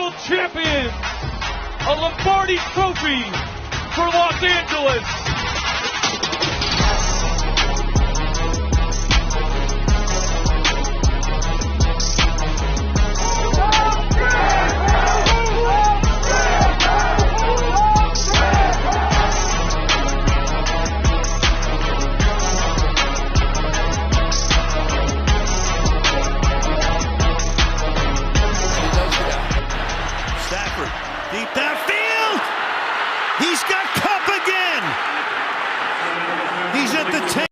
World Champion, a Lombardi Trophy for Los Angeles. Deep downfield. He's got Cup again. He's at the 10.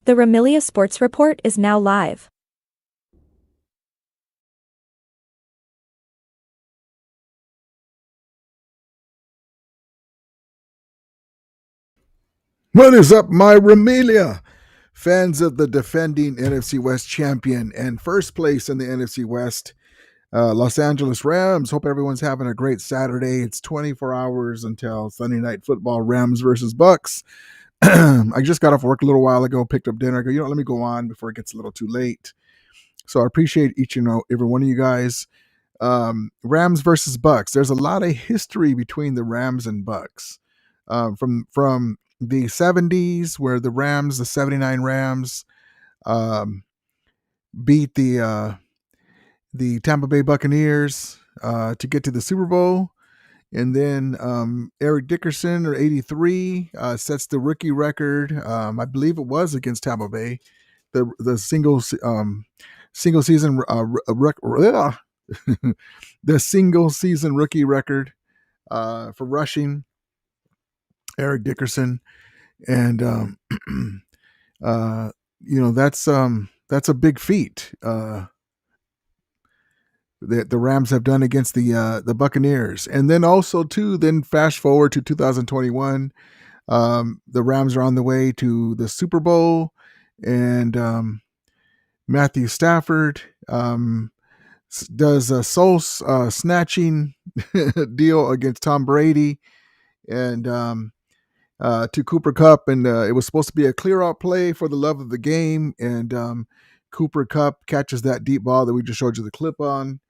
The Ramilia Sports Report is now live. What is up, my Ramilia? Fans of the defending NFC West champion and first place in the NFC West, Los Angeles Rams. Hope everyone's having a great Saturday. It's 24 hours until Sunday Night Football, Rams versus Bucks. I just got off work a little while ago, picked up dinner. I go, let me go on before it gets a little too late. So I appreciate each and every one of you guys. Rams versus Bucks. There's a lot of history between the Rams and Bucks. From the 70s, where the Rams, the 79 Rams, beat the Tampa Bay Buccaneers to get to the Super Bowl. And then Eric Dickerson, or 83, sets the rookie record. I believe it was against Tampa Bay, the single season the single season rookie record for rushing. Eric Dickerson, and that's a big feat that the Rams have done against the Buccaneers. And then also then flash forward to 2021, the Rams are on the way to the Super Bowl, and Matthew Stafford does a soul snatching deal against Tom Brady, and to Cooper Kupp, and it was supposed to be a clear-out play for the love of the game, and Cooper Kupp catches that deep ball that we just showed you the clip on,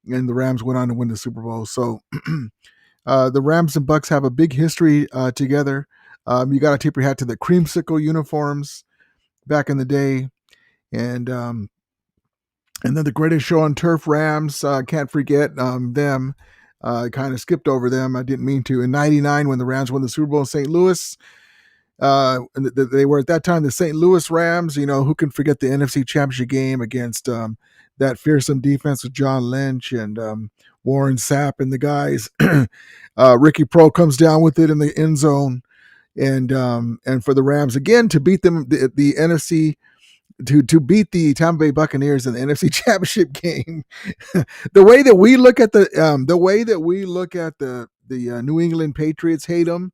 and the Rams went on to win the Super Bowl. So the Rams and Bucks have a big history together. You got to tip your hat to the creamsicle uniforms back in the day, and then the Greatest Show on Turf Rams, can't forget them. I kind of skipped over them. I didn't mean to. In 99, when the Rams won the Super Bowl in St. Louis, they were at that time the St. Louis Rams. Who can forget the NFC Championship game against that fearsome defense with John Lynch and Warren Sapp and the guys. Ricky Pro comes down with it in the end zone, and for the Rams again to beat them, the NFC. To beat the Tampa Bay Buccaneers in the NFC Championship game. The way that we look at the New England Patriots hate them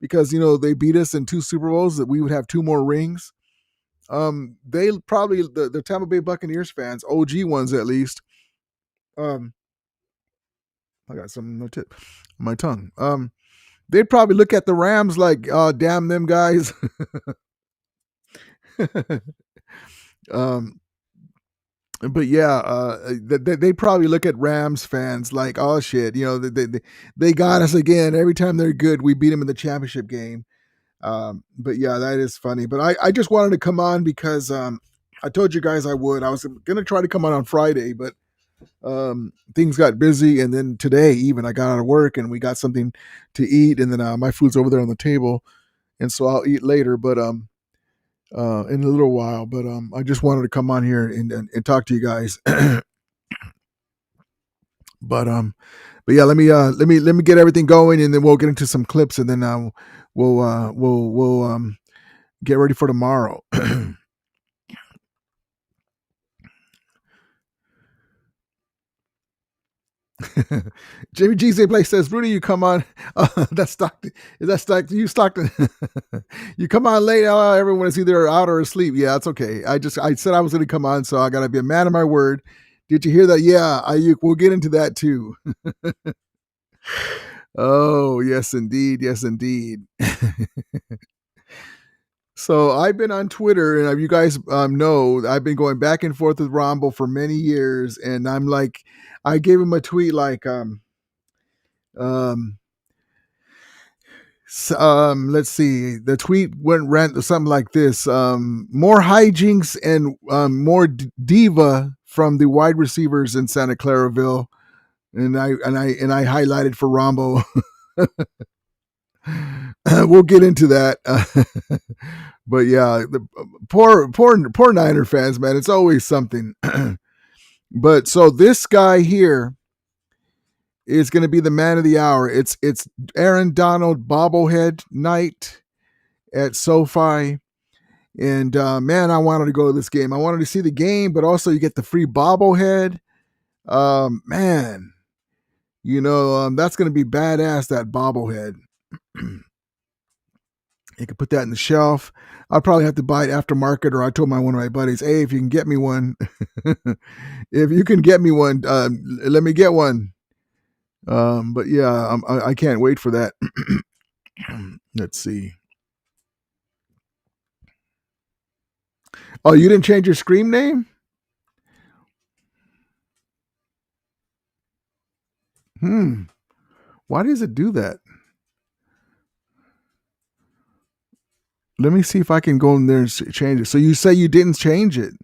because they beat us in 2 Super Bowls, that we would have 2 more rings. They probably, the Tampa Bay Buccaneers fans, OG ones at least. I got something no tip on my tongue. They'd probably look at the Rams like, damn them guys. But yeah, they probably look at Rams fans like, oh shit, they got us again. Every time they're good, we beat them in the championship game. But yeah, that is funny. But I just wanted to come on because I told you guys I would. I was gonna try to come on Friday, but things got busy, and then today even I got out of work and we got something to eat, and then my food's over there on the table, and so I'll eat later. But in a little while, but I just wanted to come on here and talk to you guys. but yeah, let me get everything going, and then we'll get into some clips, and then we'll get ready for tomorrow. Jimmy GZ Play says, Rudy, you come on. That's Stockton. Is that Stockton? You Stockton? You come on late. Everyone is either out or asleep. Yeah, it's okay. I said I was going to come on, so I got to be a man of my word. Did you hear that? Yeah, Ayuk. We'll get into that too. Oh, yes, indeed. Yes, indeed. So I've been on Twitter, and you guys know I've been going back and forth with Rombo for many years, and I'm like, I gave him a tweet like, let's see, the tweet ran something like this: more hijinks and more diva from the wide receivers in Santa Claraville, and I highlighted for Rombo. We'll get into that. But yeah, the poor Niner fans, man. It's always something. But so this guy here is going to be the man of the hour. It's Aaron Donald bobblehead night at SoFi. And man, I wanted to go to this game. I wanted to see the game, but also you get the free bobblehead. Man, that's going to be badass, that bobblehead. You can put that in the shelf. I'll probably have to buy it aftermarket, or I told one of my buddies, hey, if you can get me one, let me get one. But yeah, I can't wait for that. Let's see. Oh, you didn't change your Scream name? Why does it do that? Let me see if I can go in there and change it. So you say you didn't change it?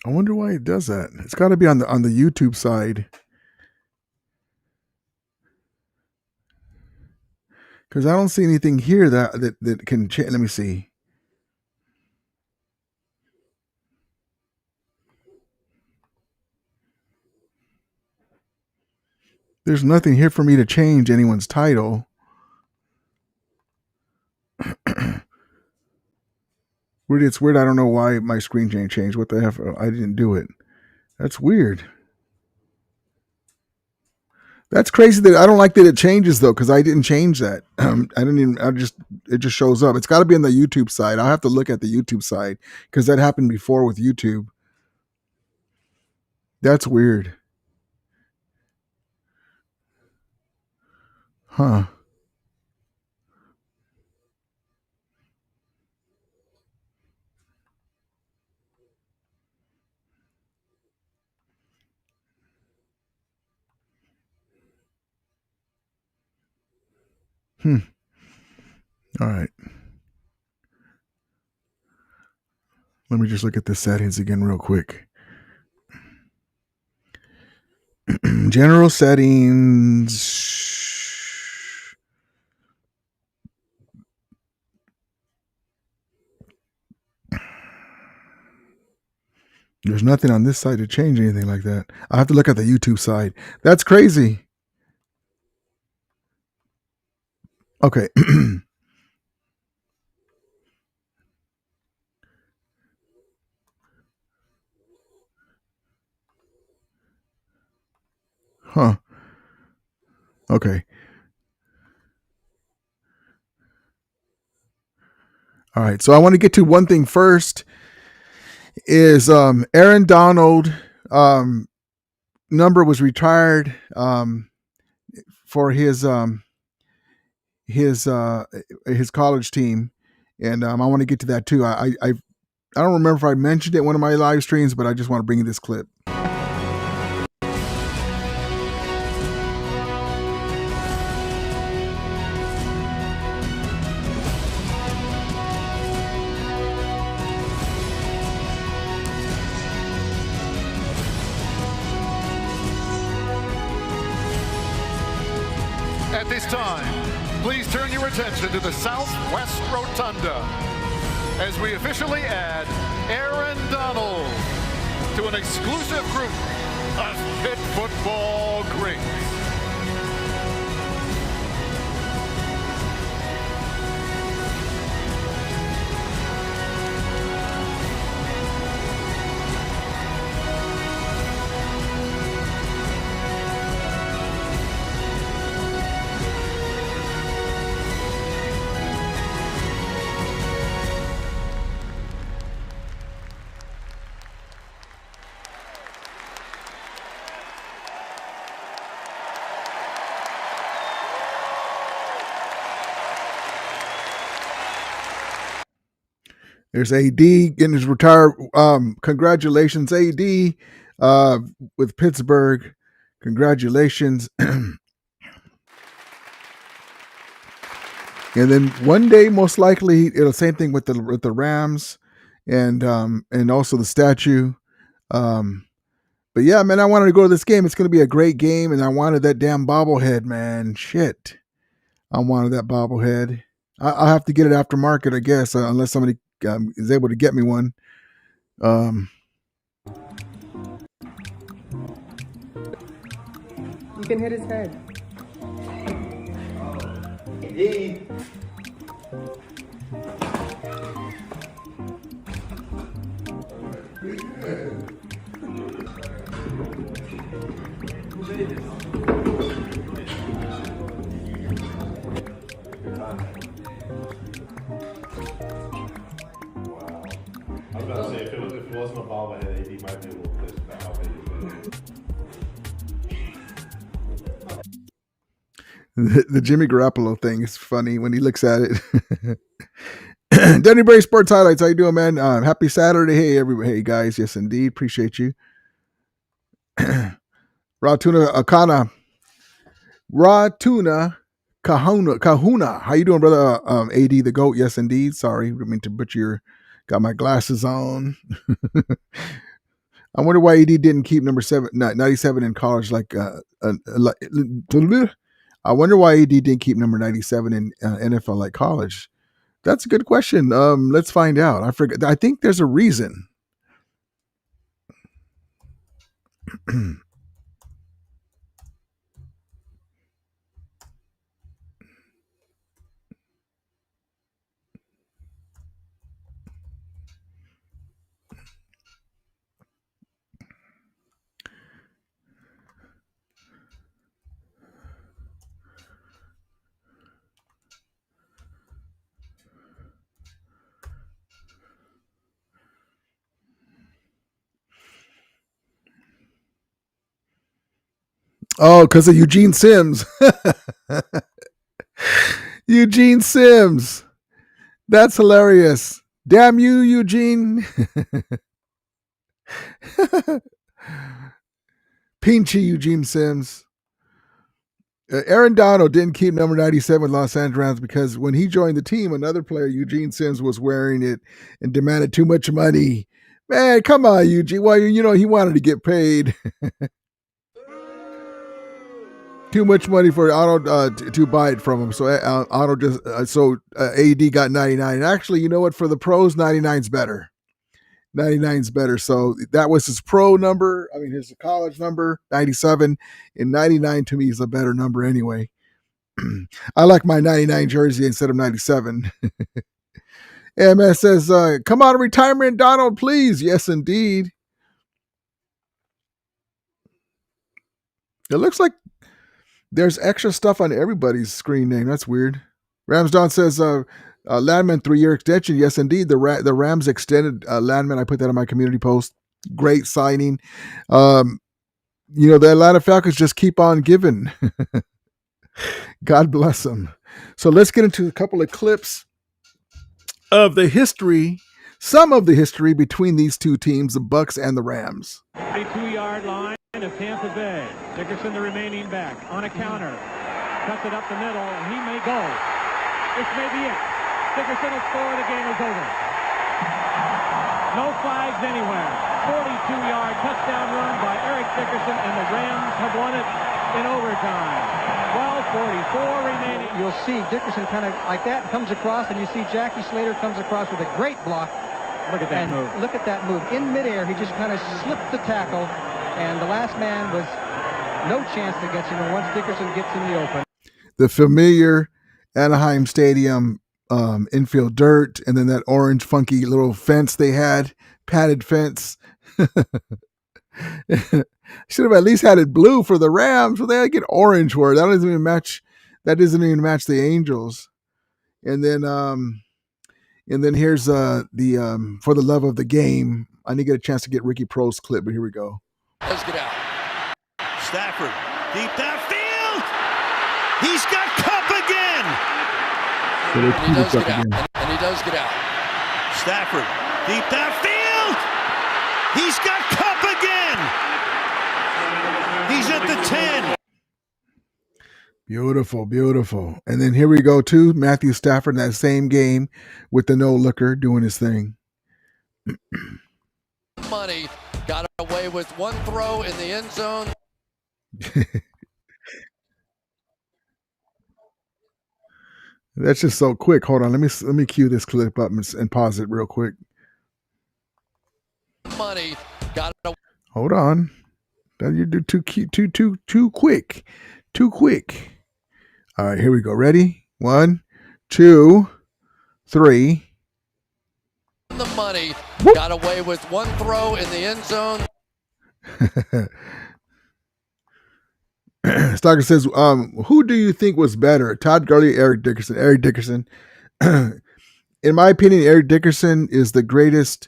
I wonder why it does that. It's got to be on the YouTube side, because I don't see anything here that can change. Let me see. There's nothing here for me to change anyone's title. It's weird. I don't know why my screen changed. What the F? I didn't do it. That's weird. That's crazy that I don't like that it changes though, because I didn't change that. It just shows up. It's got to be on the YouTube side. I'll have to look at the YouTube side, because that happened before with YouTube. That's weird. Huh. All right. Let me just look at the settings again real quick. General settings. There's nothing on this side to change anything like that. I have to look at the YouTube side. That's crazy. Okay. Huh. Okay. All right. So I want to get to one thing first. Is Aaron Donald number was retired for his college team, and I want to get to that too. I don't remember if I mentioned it in one of my live streams, but I just want to bring you this clip. At this time, please turn your attention to the Southwest Rotunda as we officially add Aaron Donald to an exclusive group of Pitt football greats. There's AD getting his retire. Congratulations, AD, with Pittsburgh. Congratulations. And then one day, most likely, it'll same thing with the Rams, and also the statue. But yeah, man, I wanted to go to this game. It's going to be a great game, and I wanted that damn bobblehead, man. Shit, I wanted that bobblehead. I'll have to get it aftermarket, I guess, unless somebody is able to get me one. You can hit his head. I was about to say, if it wasn't a bobblehead, AD might be a little pissed about how big it is. The Jimmy Garoppolo thing is funny when he looks at it. Denny Bray Sports Highlights. How you doing, man? Happy Saturday. Hey, everybody. Hey, guys. Yes, indeed. Appreciate you. Raw Tuna Kahuna. How you doing, brother? AD the GOAT. Yes, indeed. Sorry. I didn't mean to butcher your... Got my glasses on. I wonder why AD didn't keep number 97 in college. I wonder why AD didn't keep number 97 in NFL like college. That's a good question. Let's find out. I forget. I think there's a reason. Oh, because of Eugene Sims. Eugene Sims. That's hilarious. Damn you, Eugene. Pinchy Eugene Sims. Aaron Donald didn't keep number 97 with Los Angeles Rams because when he joined the team, another player, Eugene Sims, was wearing it and demanded too much money. Man, come on, Eugene. Well, he wanted to get paid. Too much money for Otto to buy it from him. So Otto just AD got 99. And actually, you know what? For the pros, 99's better. 99's better. So that was his pro number. I mean, his college number, 97. And 99 to me is a better number anyway. I like my 99 jersey instead of 97. MS says, come out of retirement, Donald, please. Yes, indeed. It looks like there's extra stuff on everybody's screen name. That's weird. Ramsdon says, Landman 3-year extension. Yes, indeed. The Rams extended Landman. I put that on my community post. Great signing. The Atlanta Falcons just keep on giving. God bless them. So let's get into a couple of clips of the history, some of the history between these two teams, the Bucks and the Rams. 32-yard line of Tampa Bay. Dickerson, the remaining back, on a counter. Cuts it up the middle, and he may go. This may be it. Dickerson will score, the game is over. No flags anywhere. 42-yard touchdown run by Eric Dickerson, and the Rams have won it in overtime. 12:44 remaining. You'll see Dickerson kind of like that comes across, and you see Jackie Slater comes across with a great block. Look at that move. Look at that move. In midair, he just kind of slipped the tackle, and the last man was no chance to get him once Dickerson gets in the open. The familiar Anaheim Stadium infield dirt, and then that orange funky little fence they had, padded fence. Should have at least had it blue for the Rams, but they get orange for it. That doesn't even match. That doesn't even match the Angels. And then here's the for the love of the game. I need to get a chance to get Ricky Pro's clip, but here we go. Let's get out. Stafford, deep downfield. He's got Cup again. And he does get out. Stafford, deep downfield. He's got Cup again. He's at the 10. Beautiful, beautiful. And then here we go to Matthew Stafford in that same game with the no-looker doing his thing. Money got away with one throw in the end zone. That's just so quick. Hold on, let me cue this clip up and pause it real quick. Money got away. Hold on. You do too quick. Too quick. All right, here we go. Ready? 1, 2, 3. The money got away with one throw in the end zone. Stocker says, who do you think was better, Todd Gurley or Eric Dickerson? Eric Dickerson. In my opinion, Eric Dickerson is the greatest,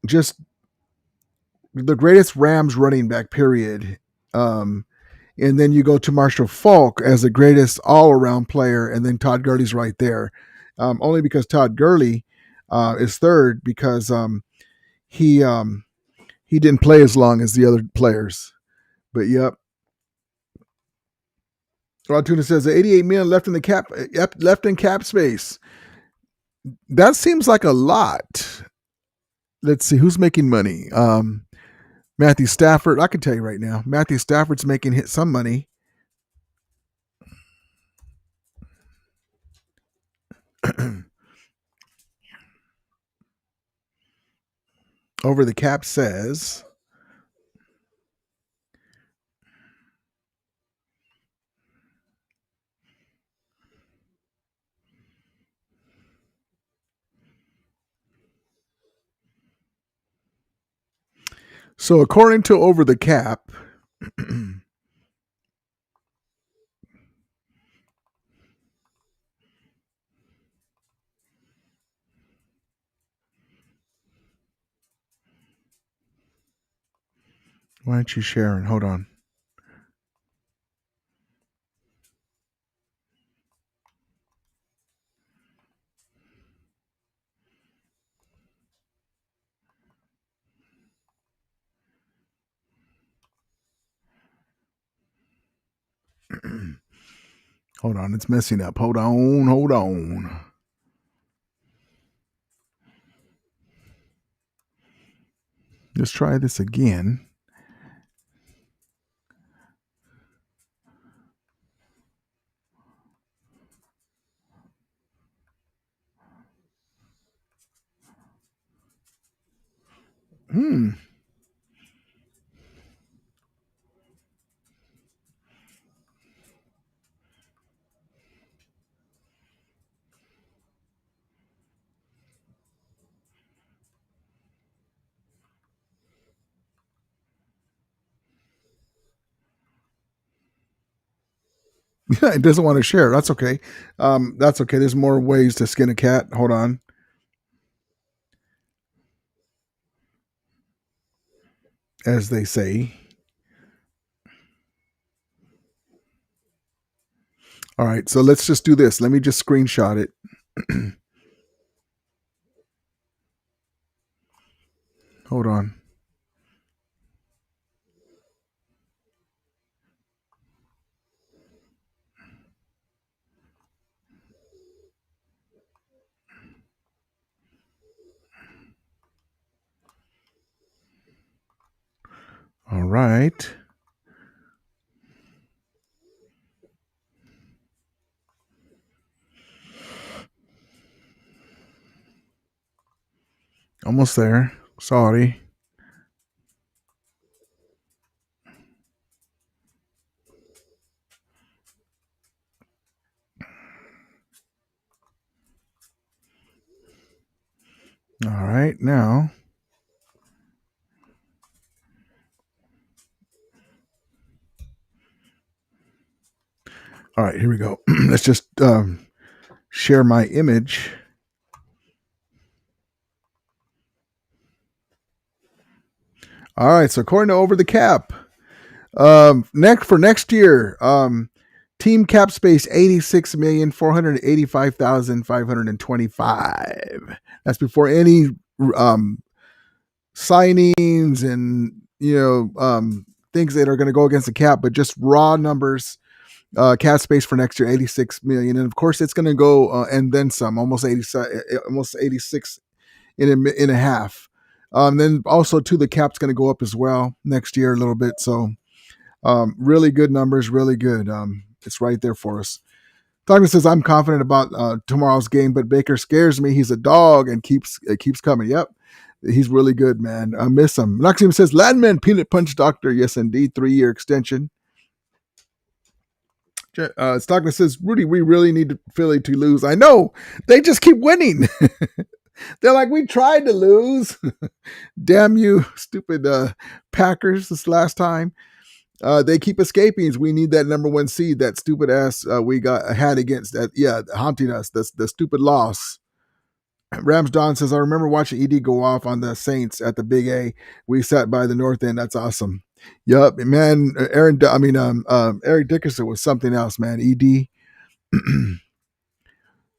just the greatest Rams running back, period. And then you go to Marshall Faulk as the greatest all-around player, and then Todd Gurley's right there. Only because Todd Gurley is third because he didn't play as long as the other players. But yep. Rod Tuna says $88 million left in cap space. That seems like a lot. Let's see who's making money. Matthew Stafford. I can tell you right now. Matthew Stafford's making some money. Over the cap says so according to Over the Cap, why aren't you sharing? Hold on. Hold on, it's messing up. Hold on. Let's try this again. It doesn't want to share. That's okay. That's okay. There's more ways to skin a cat. Hold on. As they say. All right, so let's just do this. Let me just screenshot it. Hold on. All right. Almost there. Sorry. All right, now. All right, here we go. Let's just share my image. All right, so according to Over the Cap, next year, Team cap space 86,485,525. That's before any signings and things that are going to go against the cap, but just raw numbers. Cap space for next year 86 million, and of course it's going to go and then some, almost 86 in a half. Then also too, the cap's going to go up as well next year a little bit. So really good numbers, really good. It's right there for us. Douglas says, I'm confident about tomorrow's game, but Baker scares me. He's a dog and keeps coming. Yep. He's really good, man. I miss him. Maxim says, Landman Peanut Punch Doctor. Yes, indeed. 3-year extension. Stockton says, Rudy, we really need Philly to lose. I know. They just keep winning. They're like, we tried to lose. Damn you, stupid Packers this last time. They keep escaping. We need that number 1 seed, that stupid ass we had against that. Yeah, haunting us. That's the stupid loss. Rams Don says, I remember watching ED go off on the Saints at the Big A. We sat by the north end. That's awesome. Yup, man. Eric Dickerson was something else, man. ED.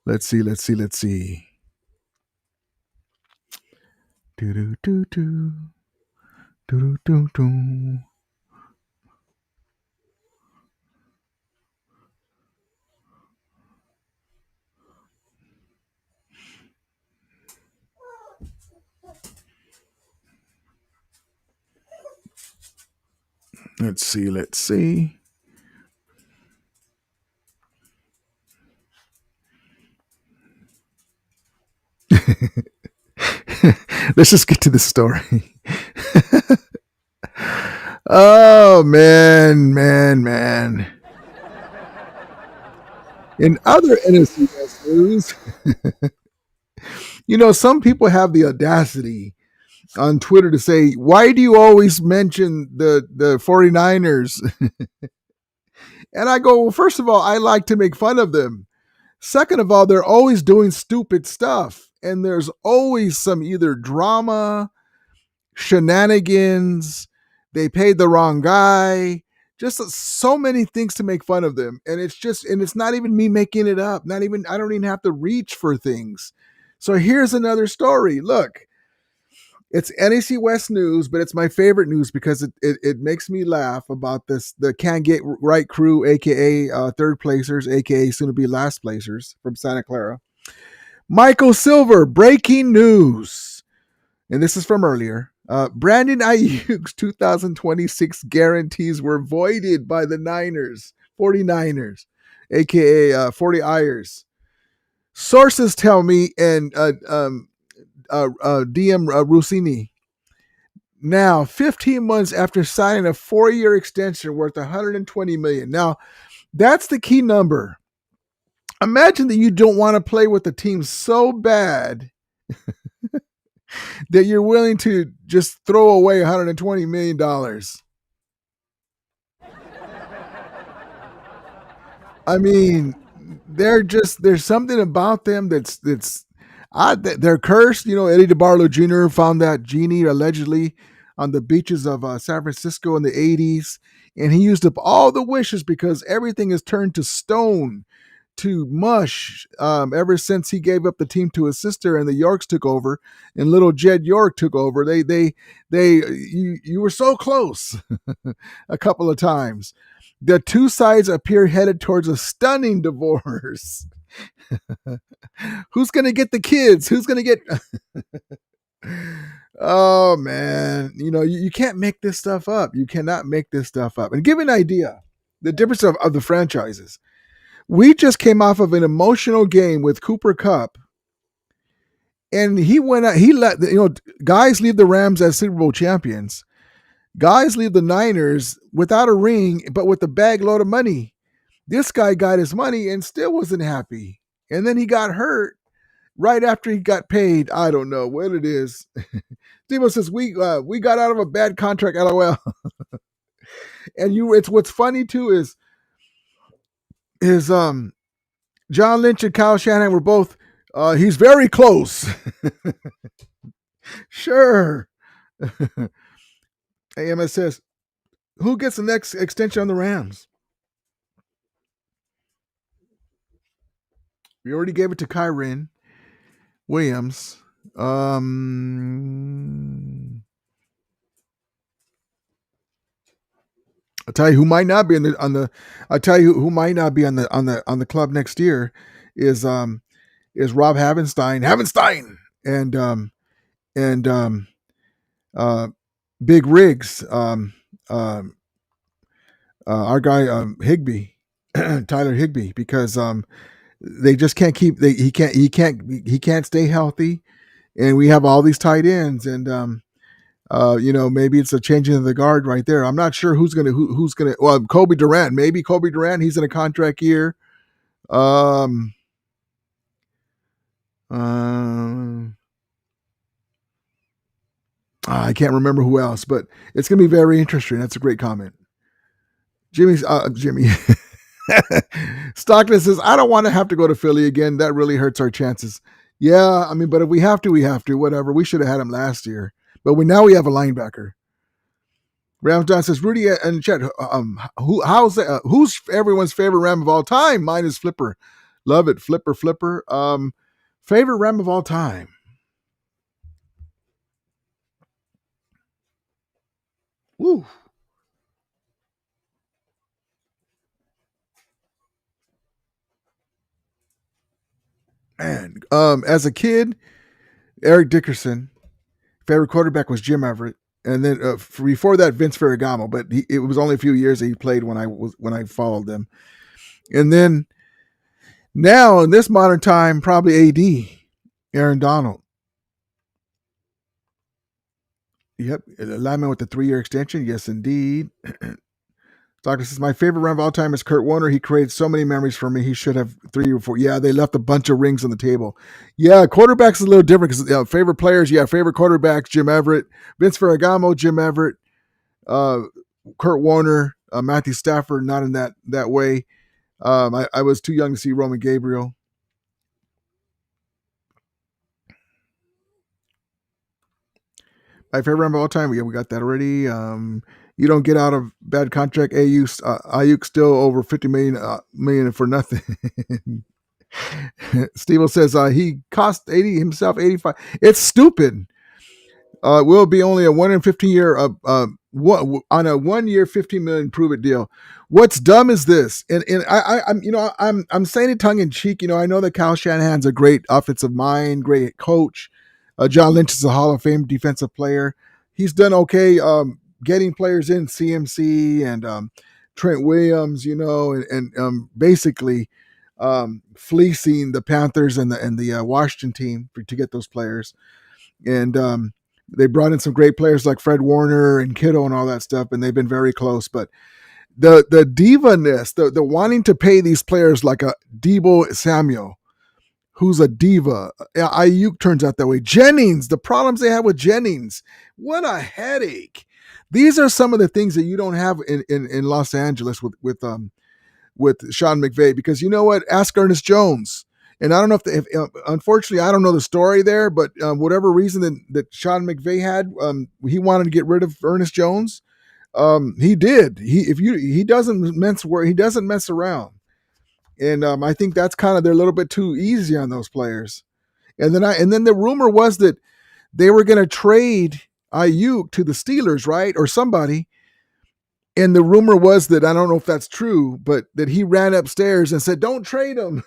Let's see. Do. Let's see. Let's just get to the story. Oh, man. In other NFC West news, some people have the audacity on Twitter to say, why do you always mention the 49ers? And I go, well, first of all, I like to make fun of them. Second of all, they're always doing stupid stuff. And there's always some either drama, shenanigans, they paid the wrong guy, just so many things to make fun of them. And it's not even me making it up. I don't even have to reach for things. So here's another story. Look, it's NEC West news, but it's my favorite news because it makes me laugh about this. The Can't Get Right crew, aka third placers, aka soon to be last placers from Santa Clara. Michael Silver, breaking news. And this is from earlier. Brandon Ayuk's 2026 guarantees were voided by the 49ers, aka 40 Ayers. Sources tell me, and DM Rossini. Now, 15 months after signing a 4-year extension worth $120 million. Now, that's the key number. Imagine that you don't want to play with the team so bad that you're willing to just throw away $120 million. I mean, there's something about them that's odd. They're cursed. Eddie DeBarlo Jr. found that genie allegedly on the beaches of San Francisco in the 80s. And he used up all the wishes because everything has turned to stone, to mush, ever since he gave up the team to his sister and the Yorks took over and little Jed York took over. You were so close a couple of times. The two sides appear headed towards a stunning divorce. Who's going to get the kids? Who's going to get... Oh, man. You can't make this stuff up. You cannot make this stuff up. And give an idea, the difference of the franchises. We just came off of an emotional game with Cooper Kupp. And he went out, he let, guys leave the Rams as Super Bowl champions. Guys leave the Niners without a ring, but with a bag load of money. This guy got his money and still wasn't happy. And then he got hurt right after he got paid. I don't know what it is. Steve says, we got out of a bad contract, LOL. And it's what's funny too is John Lynch and Kyle Shanahan were both, he's very close. Sure. AMS says, who gets the next extension on the Rams? We already gave it to Kyron Williams. I'll tell you who might not be I'll tell you who might not be on the club next year is Rob Havenstein and Big Riggs, our guy Higby, Tyler Higby, because they just can't keep he can't stay healthy, and we have all these tight ends, and maybe it's a changing of the guard right there. I'm not sure who's gonna well, Kobe Durant, he's in a contract year. I can't remember who else, but it's going to be very interesting. That's a great comment. Jimmy Stockton says, I don't want to have to go to Philly again. That really hurts our chances. Yeah, I mean, but if we have to, we have to. Whatever. We should have had him last year. But now we have a linebacker. Rams John says, Rudy and Chet, who's everyone's favorite Ram of all time? Mine is Flipper. Love it. Flipper. Favorite Ram of all time. Woo. Man, as a kid, Eric Dickerson. Favorite quarterback was Jim Everett, and then before that, Vince Ferragamo. But it was only a few years that he played when I followed them. And then now in this modern time, probably AD, Aaron Donald. Yep, lineman with the 3-year extension. Yes, indeed. Doctor says, my favorite Ram of all time is Kurt Warner. He created so many memories for me. He should have 3 or 4. Yeah, they left a bunch of rings on the table. Yeah, quarterbacks is a little different because favorite players, favorite quarterbacks, Jim Everett, Vince Ferragamo, Jim Everett, Kurt Warner, Matthew Stafford, not in that way. I was too young to see Roman Gabriel. My favorite Ram of all time, we got that already. You don't get out of bad contract. Ayuk still over 50 million for nothing. Steve says he cost 80 himself 85. It's stupid. Will be only a 1 in 15 year on a 1 year 15 million prove it deal. What's dumb is this, and I'm saying it tongue in cheek. I know that Kyle Shanahan's a great offensive mind, great coach. John Lynch is a Hall of Fame defensive player. He's done okay getting players in CMC and Trent Williams, and basically fleecing the Panthers and the Washington team to get those players. And they brought in some great players like Fred Warner and Kittle and all that stuff, and they've been very close. But the diva-ness, the wanting to pay these players like a Debo Samuel, who's a diva. Ayuk turns out that way. Jennings, the problems they have with Jennings. What a headache. These are some of the things that you don't have in Los Angeles with Sean McVay, because you know what? Ask Ernest Jones. And I don't know if unfortunately, I don't know the story there, but whatever reason that Sean McVay had, he wanted to get rid of Ernest Jones. He did. He doesn't mess around. And I think that's kind of, they're a little bit too easy on those players. And then the rumor was that they were going to trade Ayuk to the Steelers, right? Or somebody. And the rumor was that, I don't know if that's true, but that he ran upstairs and said, don't trade him.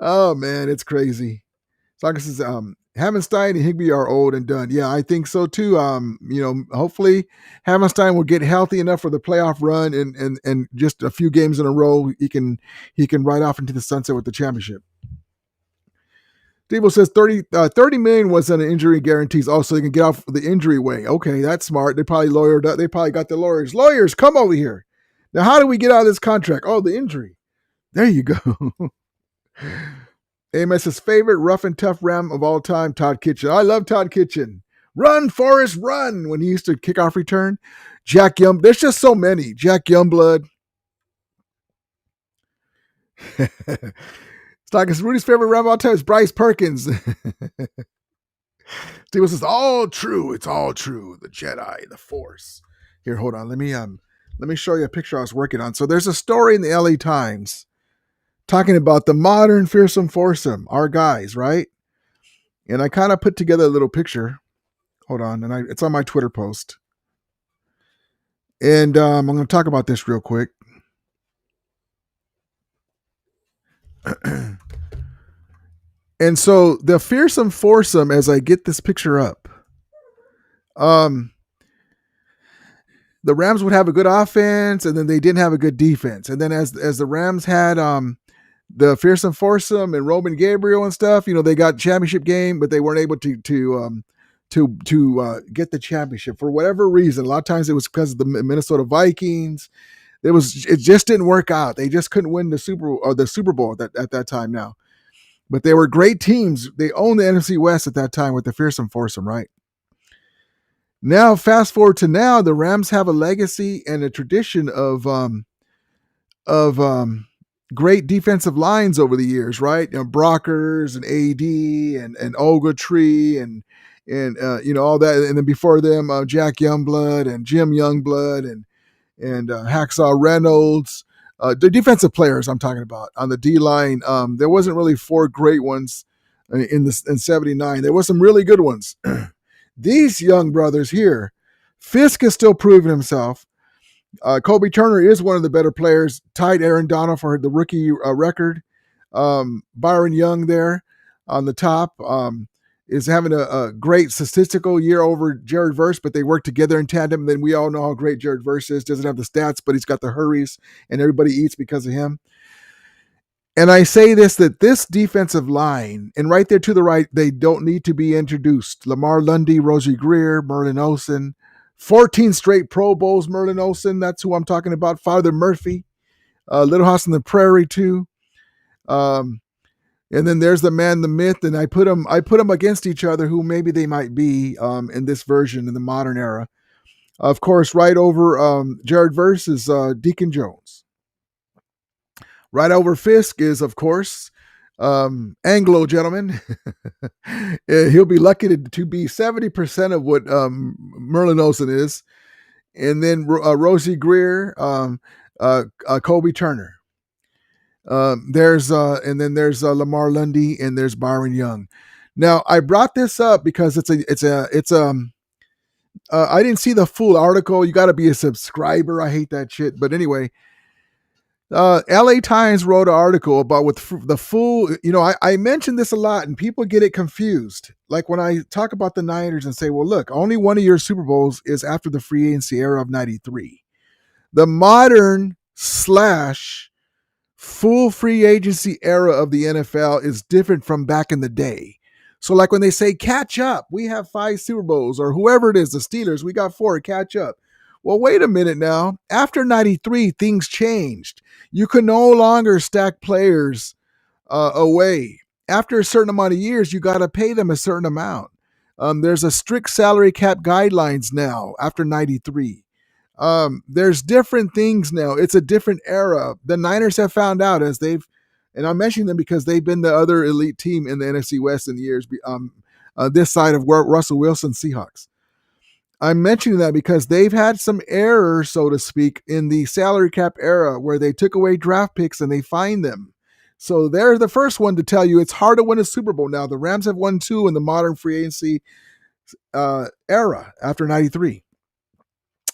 Oh man, it's crazy. Soccer says, Hammerstein and Higby are old and done. Yeah, I think so too. Hopefully Hammerstein will get healthy enough for the playoff run, and just a few games in a row, he can ride off into the sunset with the championship. Debo says 30 million was an injury guarantees. Also, they can get off the injury way. Okay, that's smart. They probably lawyered up. They probably got the lawyers. Lawyers, come over here. Now, how do we get out of this contract? Oh, the injury. There you go. AMS's favorite rough and tough Ram of all time, Todd Kitchen. I love Todd Kitchen. Run, Forrest, run, when he used to kick off return. Jack Young. There's just so many. Jack Youngblood. Stockings, Rudy's favorite Ram of all time is Bryce Perkins. Steve says, all true. It's all true. The Jedi, the Force. Here, hold on. Let me show you a picture I was working on. So there's a story in the LA Times talking about the modern fearsome foursome, our guys, right? And I kind of put together a little picture. Hold on, and it's on my Twitter post. And I'm going to talk about this real quick. And so the fearsome foursome, as I get this picture up, the Rams would have a good offense, and then they didn't have a good defense. And then as the Rams had the fearsome foursome and Roman Gabriel and stuff, they got championship game, but they weren't able to get the championship for whatever reason. A lot of times it was because of the Minnesota Vikings. It just didn't work out. They just couldn't win the Super Bowl at that time now. But they were great teams. They owned the NFC West at that time with the fearsome foursome, right? Now, fast forward to now, the Rams have a legacy and a tradition of great defensive lines over the years, right? Brockers and AD and Ogletree and all that, and then before them, Jack Youngblood and Jim Youngblood and Hacksaw Reynolds. The defensive players I'm talking about on the D line. There wasn't really four great ones in '79. There was some really good ones. These young brothers here, Fisk is still proving himself. Kobe Turner is one of the better players, tied Aaron Donald for the rookie record. Byron Young there on the top is having a great statistical year over Jared Verse, but they work together in tandem. And then we all know how great Jared Verse is. Doesn't have the stats, but he's got the hurries, and everybody eats because of him. And I say that this defensive line, and right there to the right, they don't need to be introduced. Lamar Lundy, Rosie Greer, Merlin Olsen, 14 straight Pro Bowls, Merlin Olsen. That's who I'm talking about. Father Murphy, Little House on the Prairie too. And then there's the man, the myth, and I put them against each other, who maybe they might be in this version in the modern era. Of course, right over Jared Verse is Deacon Jones. Right over Fisk is, of course, Anglo gentleman. He'll be lucky to be 70% of what Merlin Olsen is. And then Rosie Greer, Kobe Turner. There's Lamar Lundy, and there's Byron Young. Now I brought this up because I didn't see the full article. You got to be a subscriber. I hate that shit. But anyway, LA Times wrote an article about with the full, I mentioned this a lot and people get it confused. Like when I talk about the Niners and say, well, look, only one of your Super Bowls is after the free agency era of 93. The modern / full free agency era of the NFL is different from back in the day. So like when they say catch up, we have 5 Super Bowls, or whoever it is, the Steelers, we got 4, catch up. Well, wait a minute now. After 93, things changed. You can no longer stack players away. After a certain amount of years, you got to pay them a certain amount. There's a strict salary cap guidelines now after 93. There's different things now. It's a different era. The Niners have found out and I'm mentioning them because they've been the other elite team in the NFC West in the years this side of Russell Wilson Seahawks. I'm mentioning that because they've had some errors, so to speak, in the salary cap era where they took away draft picks and they fined them. So they're the first one to tell you it's hard to win a Super Bowl now. The Rams have won 2 in the modern free agency era after 93.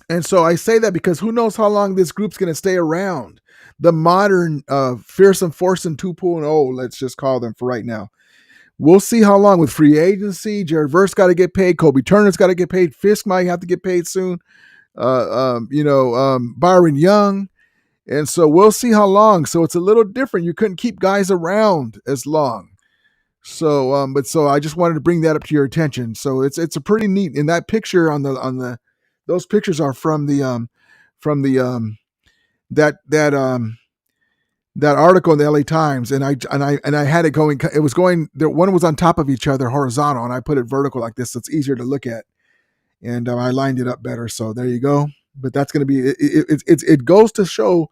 And so I say that because who knows how long this group's going to stay around. The modern fearsome foursome 2.0, let's just call them for right now. We'll see how long with free agency. Jared Verse got to get paid. Kobe Turner's got to get paid. Fisk might have to get paid soon. Byron Young. And so we'll see how long. So it's a little different. You couldn't keep guys around as long. So, so I just wanted to bring that up to your attention. So it's a pretty neat. In that picture those pictures are from that article in the LA Times, and I had it going. It was going. One was on top of each other, horizontal, and I put it vertical like this, so it's easier to look at. And I lined it up better. So there you go. But that's going to be. It goes to show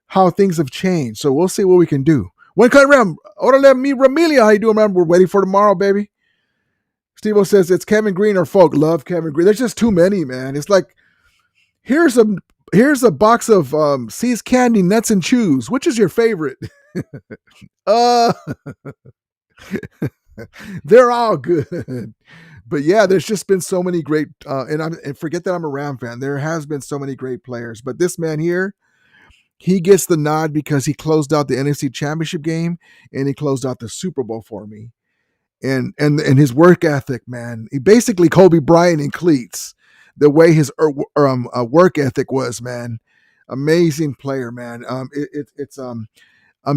how things have changed. So we'll see what we can do. When cut Ram, order me Ramelia. How you doing, man? We're waiting for tomorrow, baby. Steve-O says it's Kevin Green or Folk. Love Kevin Green. There's just too many, man. It's like here's a box of See's Candy Nuts and Chews. Which is your favorite? uh, they're all good. But yeah, there's just been so many great, and forget that I'm a Ram fan. There has been so many great players, but this man here, he gets the nod because he closed out the NFC Championship game and he closed out the Super Bowl for me. And his work ethic, man, he basically Kobe Bryant in cleats. The way his work ethic was, man, amazing player, man. It's I'm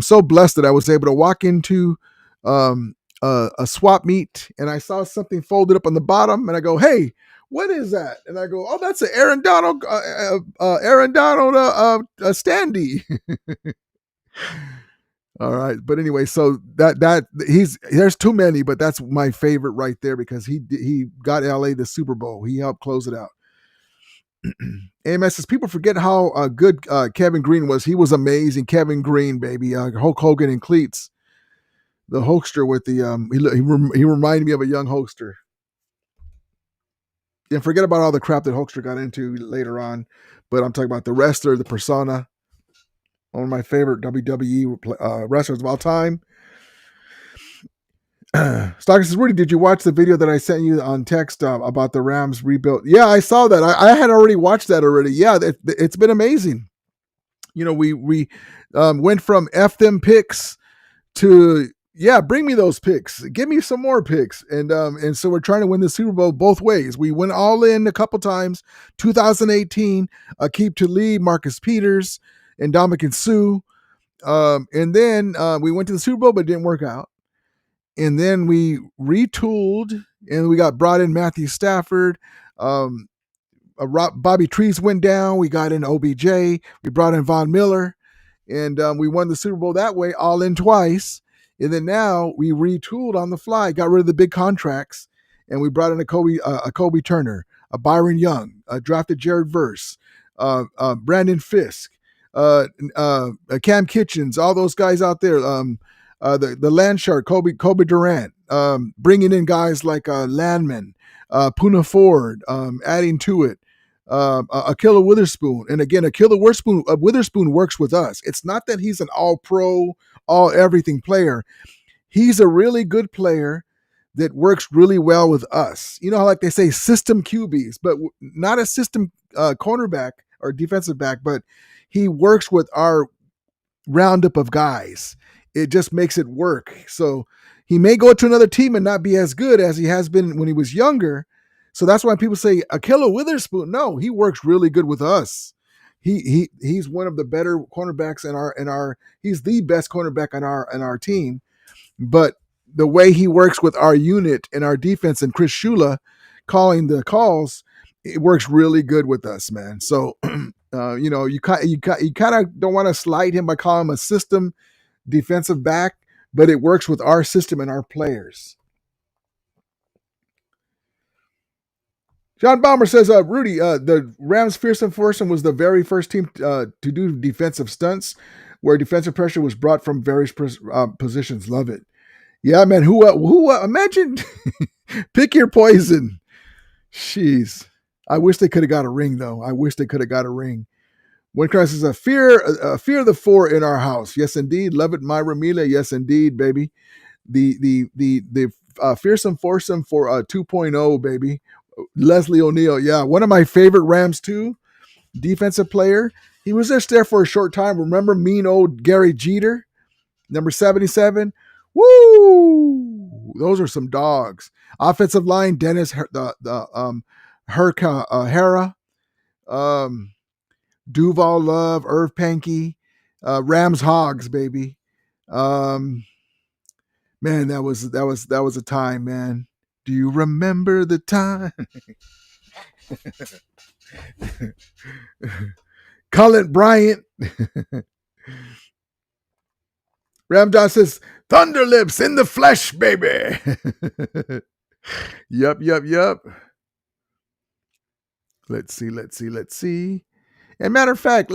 so blessed that I was able to walk into a swap meet and I saw something folded up on the bottom, and I go, "Hey, what is that?" And I go, "Oh, that's an Aaron Donald standee." All right, but anyway, so that there's too many, but that's my favorite right there because he got LA the Super Bowl. He helped close it out. AMS says people forget how good Kevin Green was. He was amazing. Kevin Green, baby, Hulk Hogan in cleats, the Hulkster with the he reminded me of a young Hulkster. And forget about all the crap that Hulkster got into later on, but I'm talking about the wrestler, the persona. One of my favorite WWE wrestlers of all time. Stocker says, Rudy, did you watch the video that I sent you on text about the Rams rebuild? Yeah, I saw that. I had already watched that already. Yeah, it's been amazing. You know, we went from F them picks to, yeah, bring me those picks. Give me some more picks. And so we're trying to win the Super Bowl both ways. We went all in a couple times. 2018, Akeem Talib, Marcus Peters, and Ndamukong Suh. And then we went to the Super Bowl, but it didn't work out. And then we retooled and we got brought in Matthew Stafford. Bobby Trees went down. We got in OBJ. We brought in Von Miller. And we won the Super Bowl that way, all in twice. And then now we retooled on the fly, got rid of the big contracts, and we brought in a Kobe Turner, a Byron Young, drafted Jared Verse, Brandon Fisk, Cam Kitchens, all those guys out there. The land shark, Kobe Durant, bringing in guys like Landman, Puna Ford, adding to it, Akilla Witherspoon. And again, Akilla Witherspoon works with us. It's not that he's an all-pro, all-everything player. He's a really good player that works really well with us. You know how like they say system QBs, but not a system cornerback or defensive back, but he works with our roundup of guys. It just makes it work. So he may go to another team and not be as good as he has been when he was younger. So that's why people say Akilla Witherspoon. No, he works really good with us. He's one of the better cornerbacks in our he's the best cornerback on our team. But the way he works with our unit and our defense and Chris Shula calling the calls, it works really good with us, man. So you kind of don't want to slight him by calling him a system defensive back, but it works with our system and our players. John Baumer says, Rudy, the Rams' fearsome foursome was the very first team to do defensive stunts where defensive pressure was brought from various positions. Love it. Yeah, man. Who imagine pick your poison. Jeez. I wish they could have got a ring, though. I wish they could have got a ring. One Christ says, a fear of the four in our house. Yes, indeed. Love it, Myra Mila. Yes, indeed, baby. The fearsome foursome for 2.0, baby. Leslie O'Neal. Yeah, one of my favorite Rams too. Defensive player. He was just there for a short time. Remember mean old Gary Jeter, number 77. Woo! Those are some dogs. Offensive line, Dennis Hera. Duval Love, Irv Pankey, Rams Hogs, baby. Man, that was a time, man. Do you remember the time? Colin Bryant. Ramdas says, Thunder Lips in the flesh, baby. Yup. Let's see. And matter of fact,